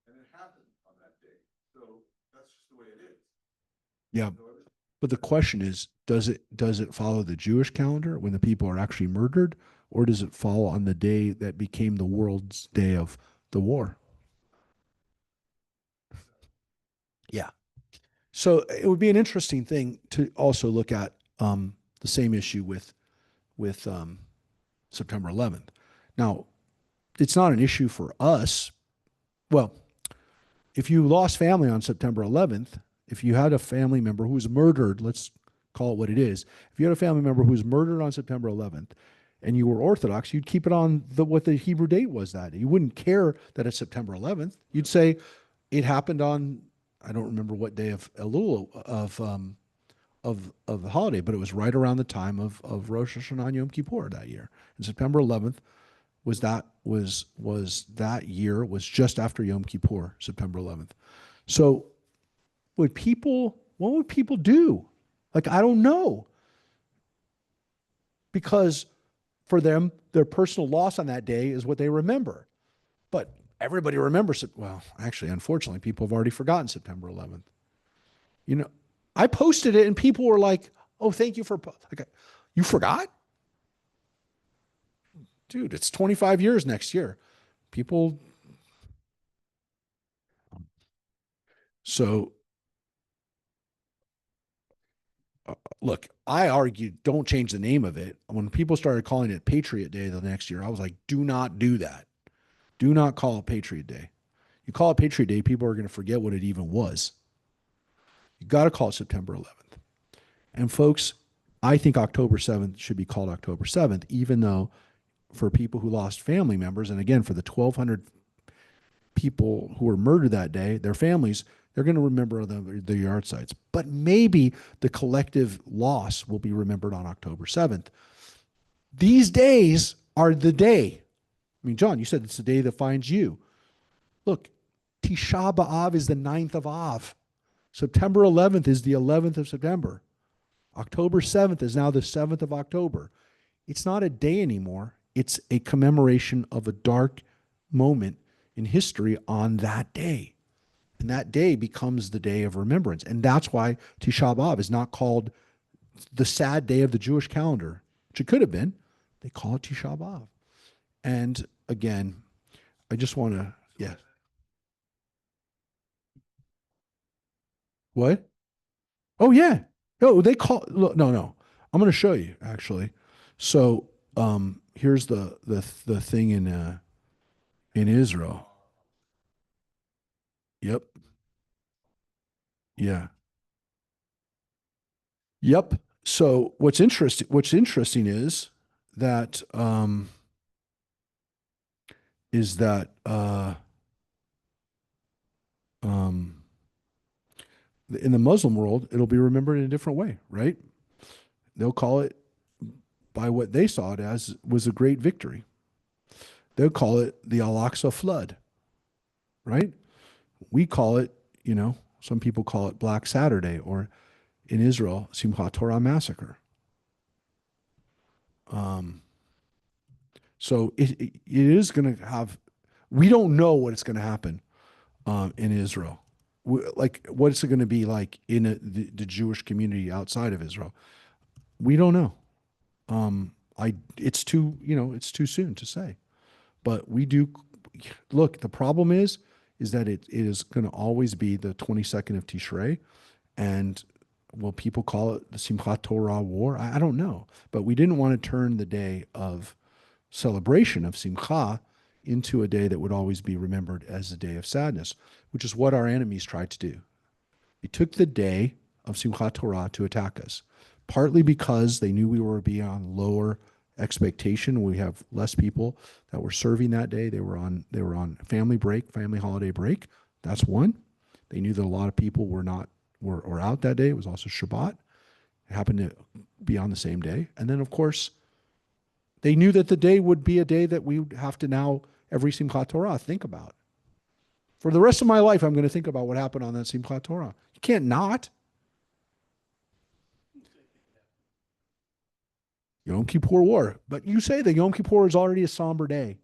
And it happened on that day. So that's just the way it is. Yeah. But the question is, does it follow the Jewish calendar when the people are actually murdered, or does it fall on the day that became the world's day of the war? Yeah. So it would be an interesting thing to also look at the same issue with September 11th. Now, it's not an issue for us. Well, if you lost family on September 11th, if you had a family member who was murdered, let's call it what it is. If you had a family member who was murdered on September 11th and you were Orthodox, you'd keep it on what the Hebrew date was that day. You wouldn't care that it's September 11th. You'd say it happened on, I don't remember what day of Elul of the holiday, but it was right around the time of Rosh Hashanah and Yom Kippur that year. And September 11th was that year was just after Yom Kippur, September 11th. So what would people do? Like, I don't know. Because for them, their personal loss on that day is what they remember. But everybody remembers it. Well, actually, unfortunately, people have already forgotten September 11th. I posted it and people were like, oh, thank you for, like, you forgot? Dude, it's 25 years next year. People. So look, I argued don't change the name of it. When people started calling it Patriot Day the next year, I was like, do not do that. Do not call it Patriot Day. You call it Patriot Day, people are going to forget what it even was. You got to call it September 11th. And folks, I think October 7th should be called October 7th, even though for people who lost family members, and again, for the 1,200 people who were murdered that day, their families, they're going to remember the yard sites. But maybe the collective loss will be remembered on October 7th. These days are the day. I mean, John, you said it's the day that finds you. Look, Tisha B'Av is the 9th of Av. September 11th is the 11th of September. October 7th is now the 7th of October. It's not a day anymore. It's a commemoration of a dark moment in history on that day. And that day becomes the day of remembrance. And that's why Tisha B'Av is not called the sad day of the Jewish calendar, which it could have been. They call it Tisha B'Av. And again, I just want to, yeah. What? Oh, yeah. No, they call, look, no. I'm going to show you, actually. So here's the thing in Israel. Yep. Yeah. Yep. So what's interesting that is that um, in the Muslim world, it'll be remembered in a different way, right? They'll call it by what they saw it as was a great victory. They'll call it the Al-Aqsa flood, right? We call it, some people call it Black Saturday, or in Israel, Simchat Torah massacre. Um, so it is going to have. We don't know what it's going to happen in Israel. Like, what's it going to be like in the Jewish community outside of Israel? We don't know. It's too soon to say, but we do. Look, the problem is that it is going to always be the 22nd of Tishrei, and will people call it the Simchat Torah War? I don't know, but we didn't want to turn the day of celebration of Simcha into a day that would always be remembered as a day of sadness, which is what our enemies tried to do. They took the day of Simchat Torah to attack us, partly because they knew we were beyond lower expectation. We have less people that were serving that day. They were on family break, family holiday break. That's one. They knew that a lot of people were out that day. It was also Shabbat. It happened to be on the same day. And then, of course, they knew that the day would be a day that we would have to now, every Simchat Torah, think about. For the rest of my life, I'm going to think about what happened on that Simchat Torah. You can't not. Yom Kippur War. But you say that Yom Kippur is already a somber day,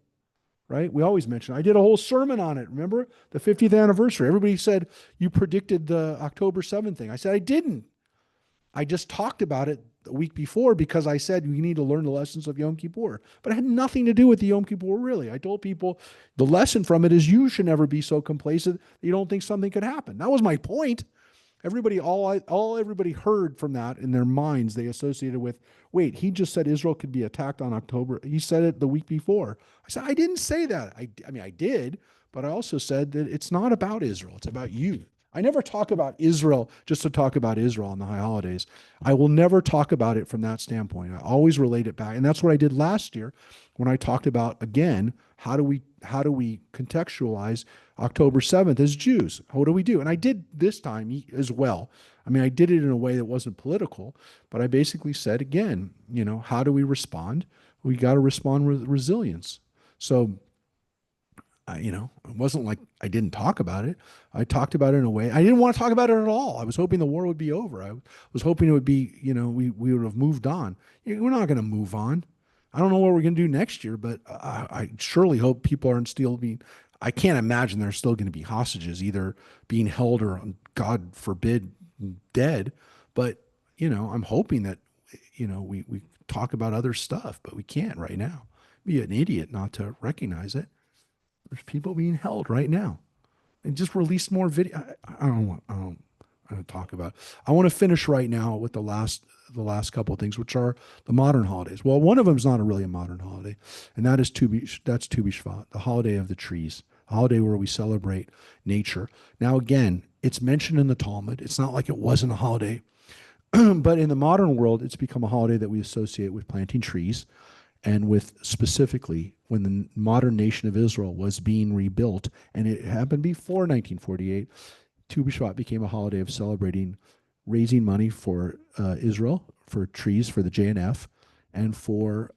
right? We always mention it. I did a whole sermon on it. Remember? The 50th anniversary. Everybody said you predicted the October 7th thing. I said I didn't. I just talked about it a week before because I said we need to learn the lessons of Yom Kippur. But it had nothing to do with the Yom Kippur, really. I told people the lesson from it is you should never be so complacent that you don't think something could happen. That was my point. Everybody heard from that in their minds, they associated with, wait, he just said Israel could be attacked on October. He said it the week before. I said, I didn't say that. I mean, I did, but I also said that it's not about Israel. It's about you. I never talk about Israel just to talk about Israel on the high holidays. I will never talk about it from that standpoint. I always relate it back. And that's what I did last year when I talked about, again, how do we contextualize October 7th as Jews? What do we do? And I did this time as well. I mean, I did it in a way that wasn't political, but I basically said, again, how do we respond? We got to respond with resilience. So it wasn't like I didn't talk about it. I talked about it in a way. I didn't want to talk about it at all. I was hoping the war would be over. I was hoping it would be, we would have moved on. We're not going to move on. I don't know what we're going to do next year, but I surely hope people aren't still being, I can't imagine there's still going to be hostages either being held or, God forbid, dead. But, I'm hoping that, we talk about other stuff, but we can't right now. Be an idiot not to recognize it. There's people being held right now, and just released more video. I don't talk about. I want to finish right now with the last couple of things, which are the modern holidays. Well, one of them is not really a modern holiday, and that is that's Tu B'Shvat, the holiday of the trees, a holiday where we celebrate nature. Now, again, it's mentioned in the Talmud. It's not like it wasn't a holiday, but in the modern world, it's become a holiday that we associate with planting trees and with specifically when the modern nation of Israel was being rebuilt, and it happened before 1948. Tu B'Shvat became a holiday of celebrating raising money for Israel, for trees, for the JNF, and for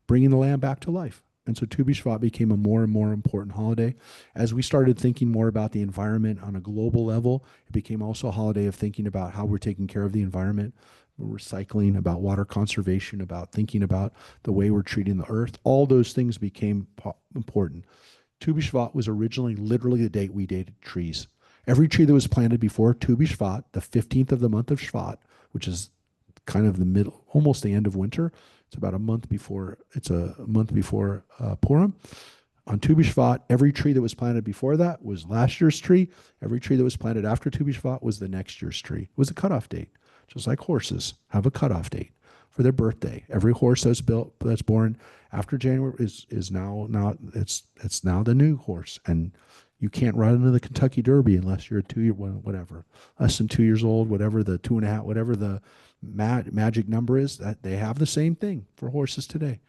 bringing the land back to life. And so Tu B'Shvat became a more and more important holiday. As we started thinking more about the environment on a global level, it became also a holiday of thinking about how we're taking care of the environment, recycling, about water conservation, about thinking about the way we're treating the earth. All those things became important. Tu B'Shvat was originally literally the date we dated trees. Every tree that was planted before Tu B'Shvat, the 15th of the month of Shvat, which is kind of the middle, almost the end of winter. It's about a month before. It's a month before Purim. On Tu B'Shvat, every tree that was planted before that was last year's tree. Every tree that was planted after Tu B'Shvat was the next year's tree. It was a cutoff date, just like horses have a cutoff date for their birthday. Every horse that's born after January is now not it's now the new horse, and you can't run into the Kentucky Derby unless you're whatever less than 2 years old, whatever the 2.5, whatever the magic number is. That they have the same thing for horses today,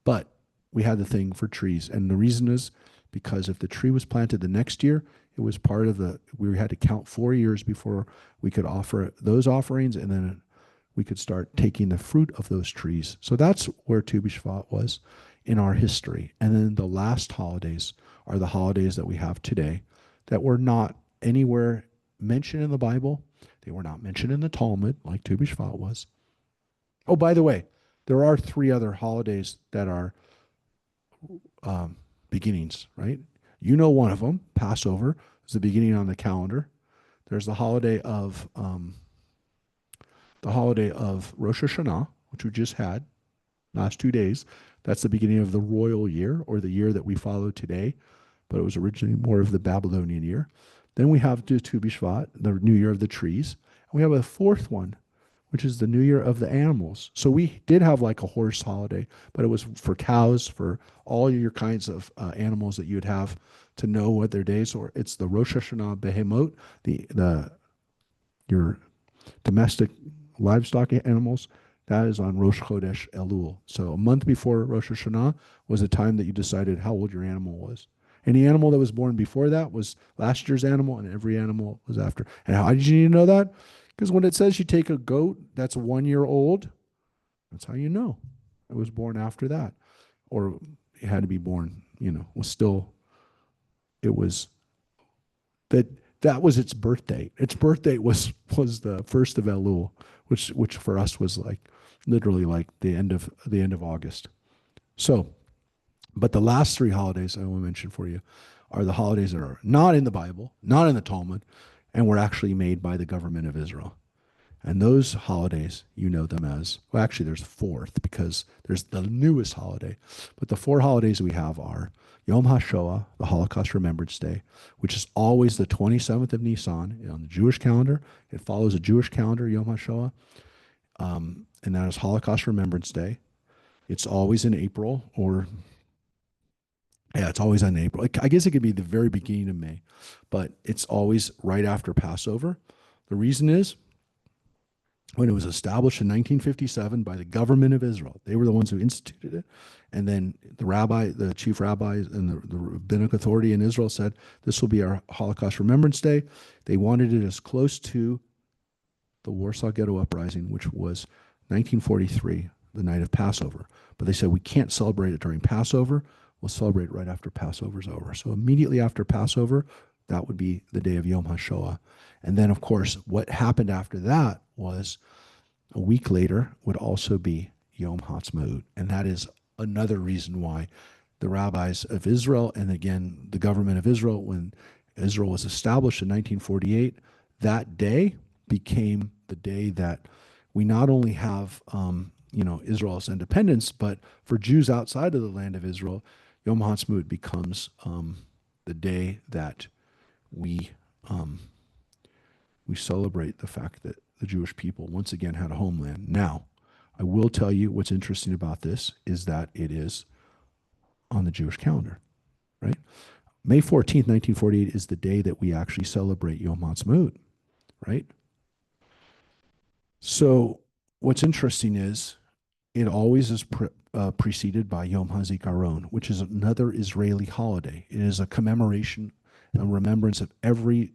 but we had the thing for trees, and the reason is because if the tree was planted the next year, it was part of we had to count 4 years before we could offer those offerings, and then we could start taking the fruit of those trees. So that's where Tu B'Shvat was in our history. And then the last holidays are the holidays that we have today that were not anywhere mentioned in the Bible. They were not mentioned in the Talmud like Tu B'Shvat was. Oh, by the way, there are 3 other holidays that are beginnings, right? You know one of them, Passover, is the beginning on the calendar. There's the holiday of Rosh Hashanah, which we just had last 2 days. That's the beginning of the royal year, or the year that we follow today, but it was originally more of the Babylonian year. Then we have Tu B'Shvat, the new year of the trees. And we have a 4th one, which is the new year of the animals. So we did have like a horse holiday, but it was for cows, for all your kinds of animals that you'd have to know what their days are. It's the Rosh Hashanah Behemot, your domestic livestock animals. That is on Rosh Chodesh Elul. So a month before Rosh Hashanah was the time that you decided how old your animal was. Any animal that was born before that was last year's animal, and every animal was after. And how did you need to know that? Because when it says you take a goat that's 1 year old, that's how you know it was born after that. Or it had to be born, was still, it was that was its birthday. Its birthday was the 1st of Elul, which for us was like literally like the end of August. So, but the last 3 holidays I will mention for you are the holidays that are not in the Bible, not in the Talmud, and were actually made by the government of Israel. And those holidays, you know them as, well, actually, there's a 4th because there's the newest holiday. But the 4 holidays we have are Yom HaShoah, the Holocaust Remembrance Day, which is always the 27th of Nisan on the Jewish calendar. It follows a Jewish calendar, Yom HaShoah, and that is Holocaust Remembrance Day. It's always in April, it's always in April. I guess it could be the very beginning of May, but it's always right after Passover. The reason is, when it was established in 1957 by the government of Israel. They were the ones who instituted it. And then the chief rabbis and the rabbinic authority in Israel said, this will be our Holocaust Remembrance Day. They wanted it as close to the Warsaw Ghetto Uprising, which was 1943, the night of Passover. But they said, we can't celebrate it during Passover. We'll celebrate it right after Passover's over. So immediately after Passover, that would be the day of Yom HaShoah. And then, of course, what happened after that was a week later would also be Yom HaTzmaut. And that is another reason why the rabbis of Israel, and again, the government of Israel, when Israel was established in 1948, that day became the day that we not only have, Israel's independence, but for Jews outside of the land of Israel, Yom HaTzmaut becomes the day that we We celebrate the fact that the Jewish people once again had a homeland. Now, I will tell you what's interesting about this is that it is on the Jewish calendar, right? May 14th, 1948 is the day that we actually celebrate Yom HaTzmaut, right? So what's interesting is it always is preceded by Yom HaZikaron, which is another Israeli holiday. It is a commemoration and remembrance of every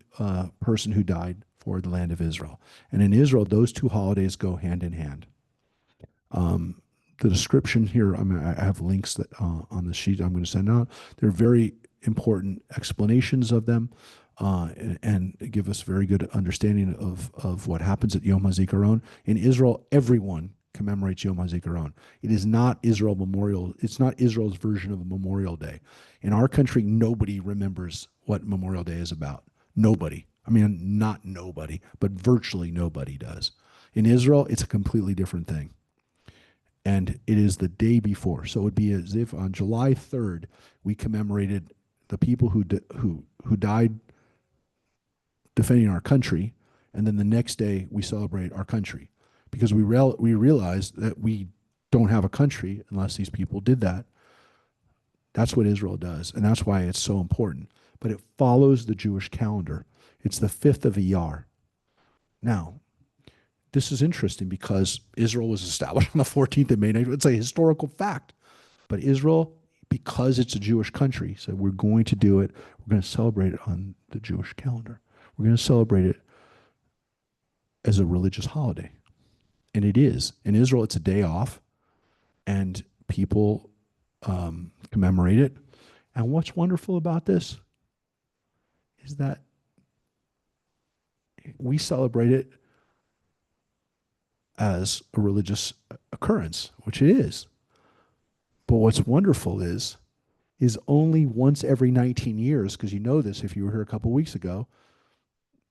person who died for the land of Israel. And in Israel, those two holidays go hand in hand. The description here, I have links that on the sheet I'm going to send out. They're very important explanations of them and give us very good understanding of what happens at Yom HaZikaron. In Israel, everyone commemorates Yom HaZikaron. It is not Israel Memorial. It's not Israel's version of a Memorial Day. In our country, nobody remembers what Memorial Day is about. Nobody. I mean, not nobody, but virtually nobody does. In Israel, it's a completely different thing. And it is the day before. So it would be as if on July 3rd, we commemorated the people who died defending our country, and then the next day we celebrate our country, because we realize that we don't have a country unless these people did that. That's what Israel does, and that's why it's so important. But it follows the Jewish calendar. It's the 5th of Iyar. Now, this is interesting because Israel was established on the 14th of May. It's a historical fact. But Israel, because it's a Jewish country, said we're going to do it. We're going to celebrate it on the Jewish calendar. We're going to celebrate it as a religious holiday. And it is. In Israel, it's a day off, and people commemorate it. And what's wonderful about this is that we celebrate it as a religious occurrence, which it is. But what's wonderful is only once every 19 years, because you know this if you were here a couple of weeks ago,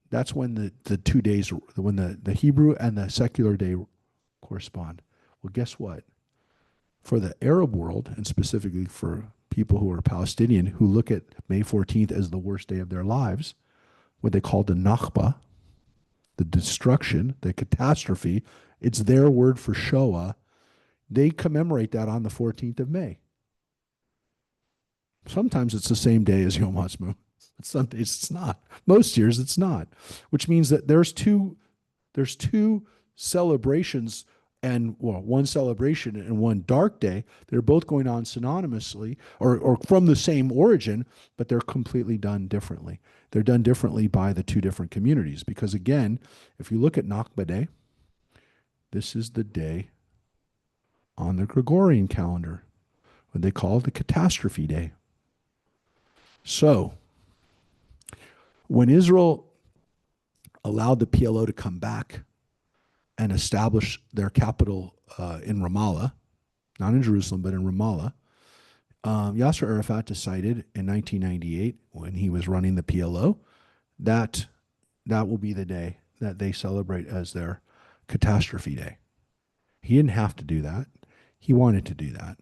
that's when the 2 days, when the Hebrew and the secular day correspond. Well, guess what? For the Arab world, and specifically for people who are Palestinian, who look at May 14th as the worst day of their lives, what they call the Nakba, the destruction, the catastrophe, it's their word for Shoah. They commemorate that on the 14th of May. Sometimes it's the same day as Yom HaTzmaut. Some days it's not. Most years it's not, which means that there's two celebrations, and one celebration and one dark day. They're both going on synonymously or from the same origin, but they're completely done differently. They're done differently by the two different communities, because again, if you look at Nakba Day, this is the day on the Gregorian calendar, what they call the catastrophe day. So, when Israel allowed the PLO to come back and establish their capital in Ramallah, not in Jerusalem, but in Ramallah, Yasser Arafat decided in 1998, when he was running the PLO, that that will be the day that they celebrate as their catastrophe day. He didn't have to do that. He wanted to do that.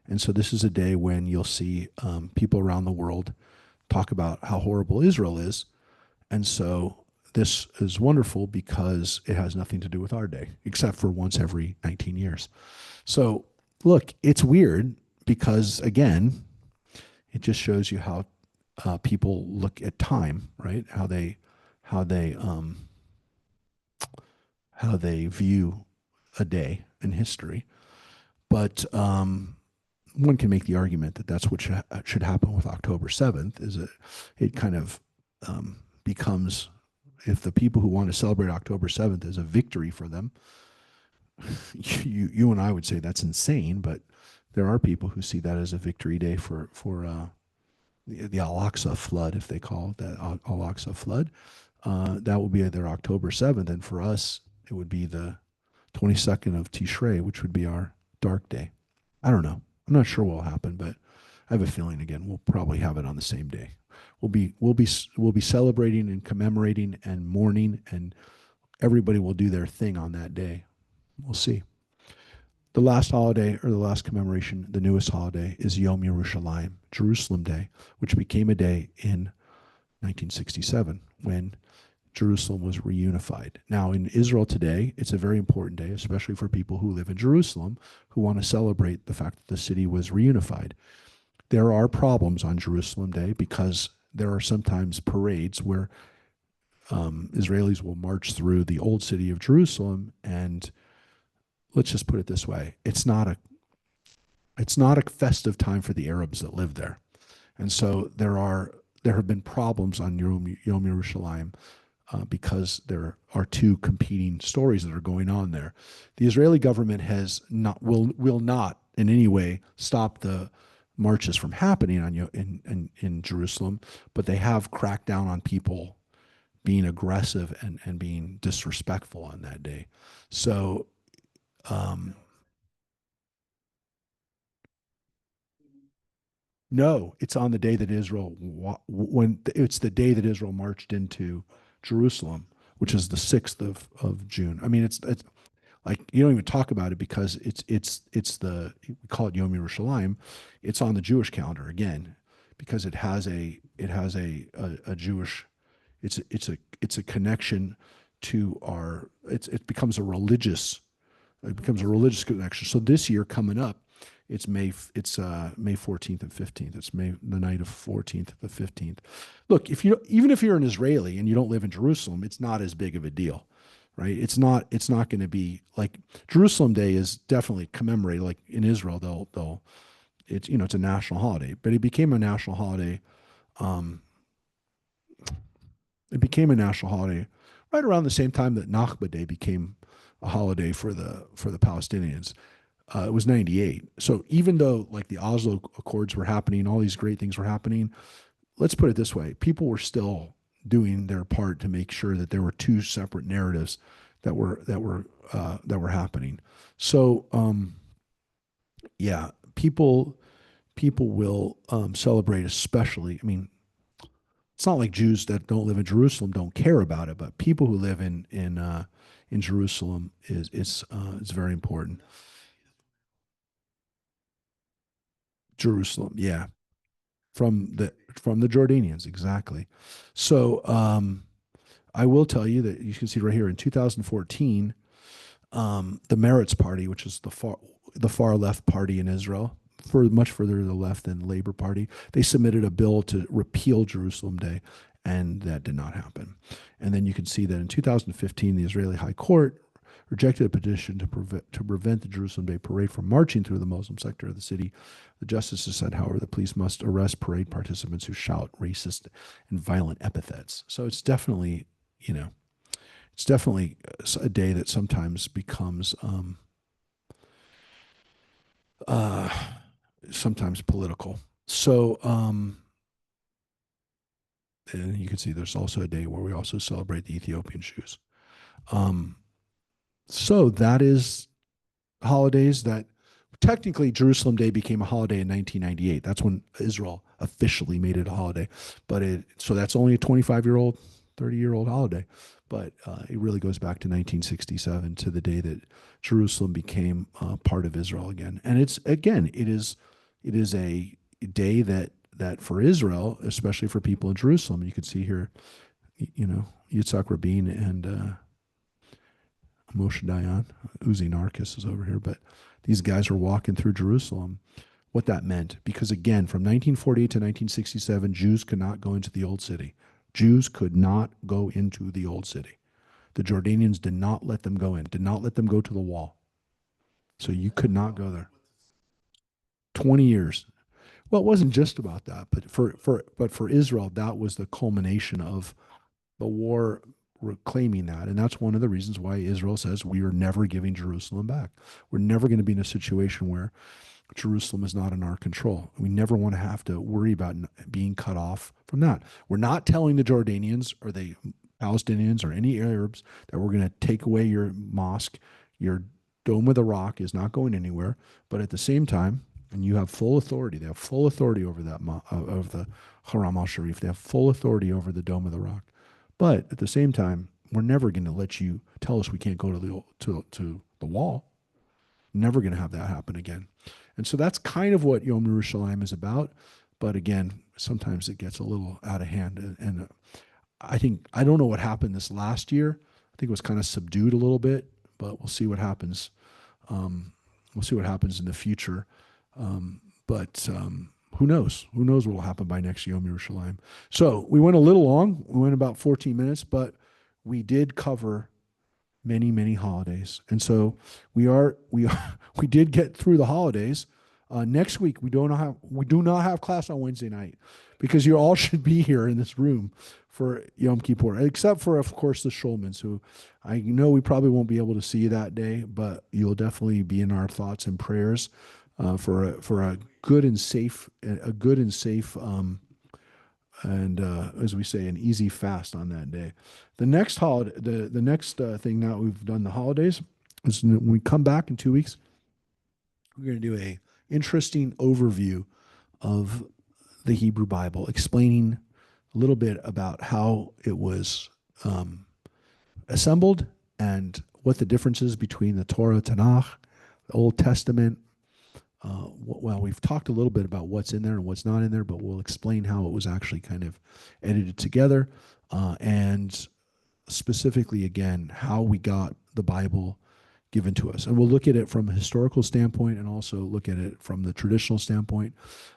And so this is a day when you'll see people around the world talk about how horrible Israel is. And so this is wonderful because it has nothing to do with our day, except for once every 19 years. So look, it's weird because, again, it just shows you how people look at time, right? How they view a day in history. But one can make the argument that that's what should happen with October 7th, is it kind of becomes, if the people who want to celebrate October 7th as a victory for them, you and I would say that's insane, but there are people who see that as a victory day for the Al-Aqsa flood, if they call it that, Al-Aqsa flood. That will be their October 7th, and for us, it would be the 22nd of Tishrei, which would be our dark day. I don't know. I'm not sure what will happen, but I have a feeling, again, we'll probably have it on the same day. We'll be celebrating and commemorating and mourning, and everybody will do their thing on that day. We'll see. The last holiday, or the last commemoration, the newest holiday, is Yom Yerushalayim, Jerusalem Day, which became a day in 1967 when Jerusalem was reunified. Now, in Israel today, it's a very important day, especially for people who live in Jerusalem who want to celebrate the fact that the city was reunified. There are problems on Jerusalem Day because there are sometimes parades where Israelis will march through the old city of Jerusalem, and let's just put it this way: it's not a festive time for the Arabs that live there, and so there have been problems on Yom Yerushalayim because there are two competing stories that are going on there. The Israeli government has not will not in any way stop the marches from happening in Jerusalem, but they have cracked down on people being aggressive and being disrespectful on that day. So um, no, it's on the day that when it's the day that Israel marched into Jerusalem, which is the 6th of June. I mean, it's like you don't even talk about it because it's the we call it Yom Yerushalayim. It's on the Jewish calendar again because it has a Jewish it's a connection to our it becomes a religious connection. So this year coming up, May 14th and 15th. It's the night of 14th to the 15th. Look, even if you're an Israeli and you don't live in Jerusalem, it's not as big of a deal, right? It's not going to be like Jerusalem Day is definitely commemorated. Like in Israel, they'll it's a national holiday, but it became a national holiday. Um, it became a national holiday right around the same time that Nakba Day became a holiday for the Palestinians. It was 98. So even though like the Oslo Accords were happening, all these great things were happening, let's put it this way: people were still doing their part to make sure that there were two separate narratives that were happening. So yeah, people will celebrate, especially. I mean, it's not like Jews that don't live in Jerusalem don't care about it, but people who live in Jerusalem is very important. Jerusalem, yeah, from the Jordanians, exactly. So I will tell you that you can see right here in 2014, the Meretz Party, which is the far left party in Israel, for much further to the left than the Labor Party, they submitted a bill to repeal Jerusalem Day, and that did not happen. And then you can see that in 2015, the Israeli High Court rejected a petition to prevent the Jerusalem Day parade from marching through the Muslim sector of the city. The justices said, however, the police must arrest parade participants who shout racist and violent epithets. So you know, it's definitely a day that sometimes becomes uh, sometimes political. So, and you can see there's also a day where we also celebrate the Ethiopian Jews. Um, so that is holidays that technically Jerusalem Day became a holiday in 1998. That's when Israel officially made it a holiday. So that's only a 25-year-old, 30-year-old holiday. But it really goes back to 1967 to the day that Jerusalem became part of Israel again. And it is a day that for Israel, especially for people in Jerusalem, you can see here, Yitzhak Rabin and Moshe Dayan, Uzi Narkis is over here, but these guys were walking through Jerusalem. What that meant, because again, from 1948 to 1967, Jews could not go into the old city. Jews could not go into the old city. The Jordanians did not let them go in, did not let them go to the wall. So you could not go there. 20 years. Well, it wasn't just about that, but for Israel, that was the culmination of the war reclaiming that. And that's one of the reasons why Israel says we are never giving Jerusalem back. We're never going to be in a situation where Jerusalem is not in our control. We never want to have to worry about being cut off from that. We're not telling the Jordanians or the Palestinians or any Arabs that we're going to take away your mosque. Your Dome of the Rock is not going anywhere. But at the same time, and you have full authority. They have full authority over that of the Haram al Sharif. They have full authority over the Dome of the Rock. But at the same time, we're never going to let you tell us we can't go to the wall. Never going to have that happen again. And so that's kind of what Yom Yerushalayim is about. But again, sometimes it gets a little out of hand. And I think I don't know what happened this last year. I think it was kind of subdued a little bit, but we'll see what happens. We'll see what happens in the future. But who knows? Who knows what will happen by next Yom Yerushalayim? So we went a little long. We went about 14 minutes, but we did cover many, many holidays. And so we did get through the holidays. Next week we do not have class on Wednesday night because you all should be here in this room for Yom Kippur, except for of course the Schulmans, who I know we probably won't be able to see you that day, but you'll definitely be in our thoughts and prayers for a good and safe and as we say, an easy fast on that day. The next holiday, the next thing now we've done the holidays is when we come back in 2 weeks, we're going to do a interesting overview of the Hebrew Bible, explaining a little bit about how it was assembled and what the difference is between the Torah, Tanakh, the Old Testament. Well, we've talked a little bit about what's in there and what's not in there, but we'll explain how it was actually kind of edited together, and specifically, again, how we got the Bible given to us. And we'll look at it from a historical standpoint and also look at it from the traditional standpoint.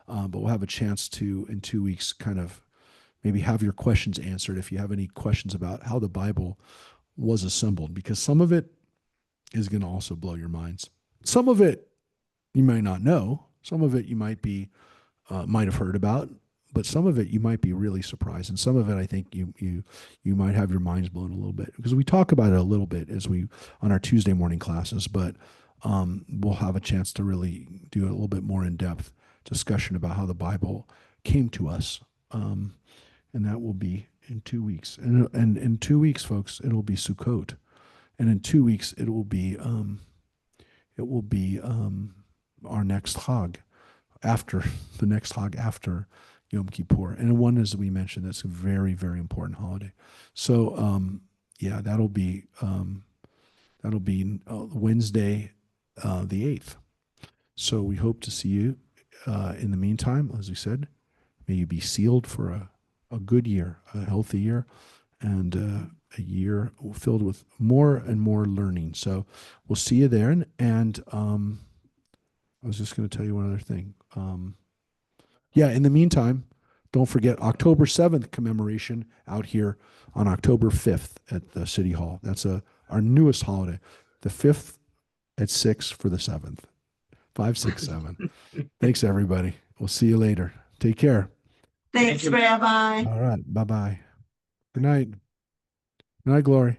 But we'll have a chance to, in 2 weeks, kind of maybe have your questions answered if you have any questions about how the Bible was assembled, because some of it is going to also blow your minds. Some of it you might not know. Some of it you might have heard about, but some of it you might be really surprised, and some of it I think you might have your minds blown a little bit, because we talk about it a little bit as we on our Tuesday morning classes, but we'll have a chance to really do a little bit more in depth discussion about how the Bible came to us, and that will be in 2 weeks. And in 2 weeks, folks, it'll be Sukkot, and in 2 weeks it will be our next Chag after the next Chag after Yom Kippur, and one, as we mentioned, that's a very, very important holiday. So yeah, that'll be Wednesday, the 8th. So we hope to see you. In the meantime, as we said, may you be sealed for a good year, a healthy year, and a year filled with more and more learning. So we'll see you there. And I was just going to tell you one other thing. Yeah, in the meantime, don't forget October 7th commemoration out here on October 5th at the City Hall. That's our newest holiday. The 5th at 6 for the 7th. 5, 6, 7. Thanks, everybody. We'll see you later. Take care. Thanks, Thank you. Rabbi. All right. Bye-bye. Good night. Good night, Glory.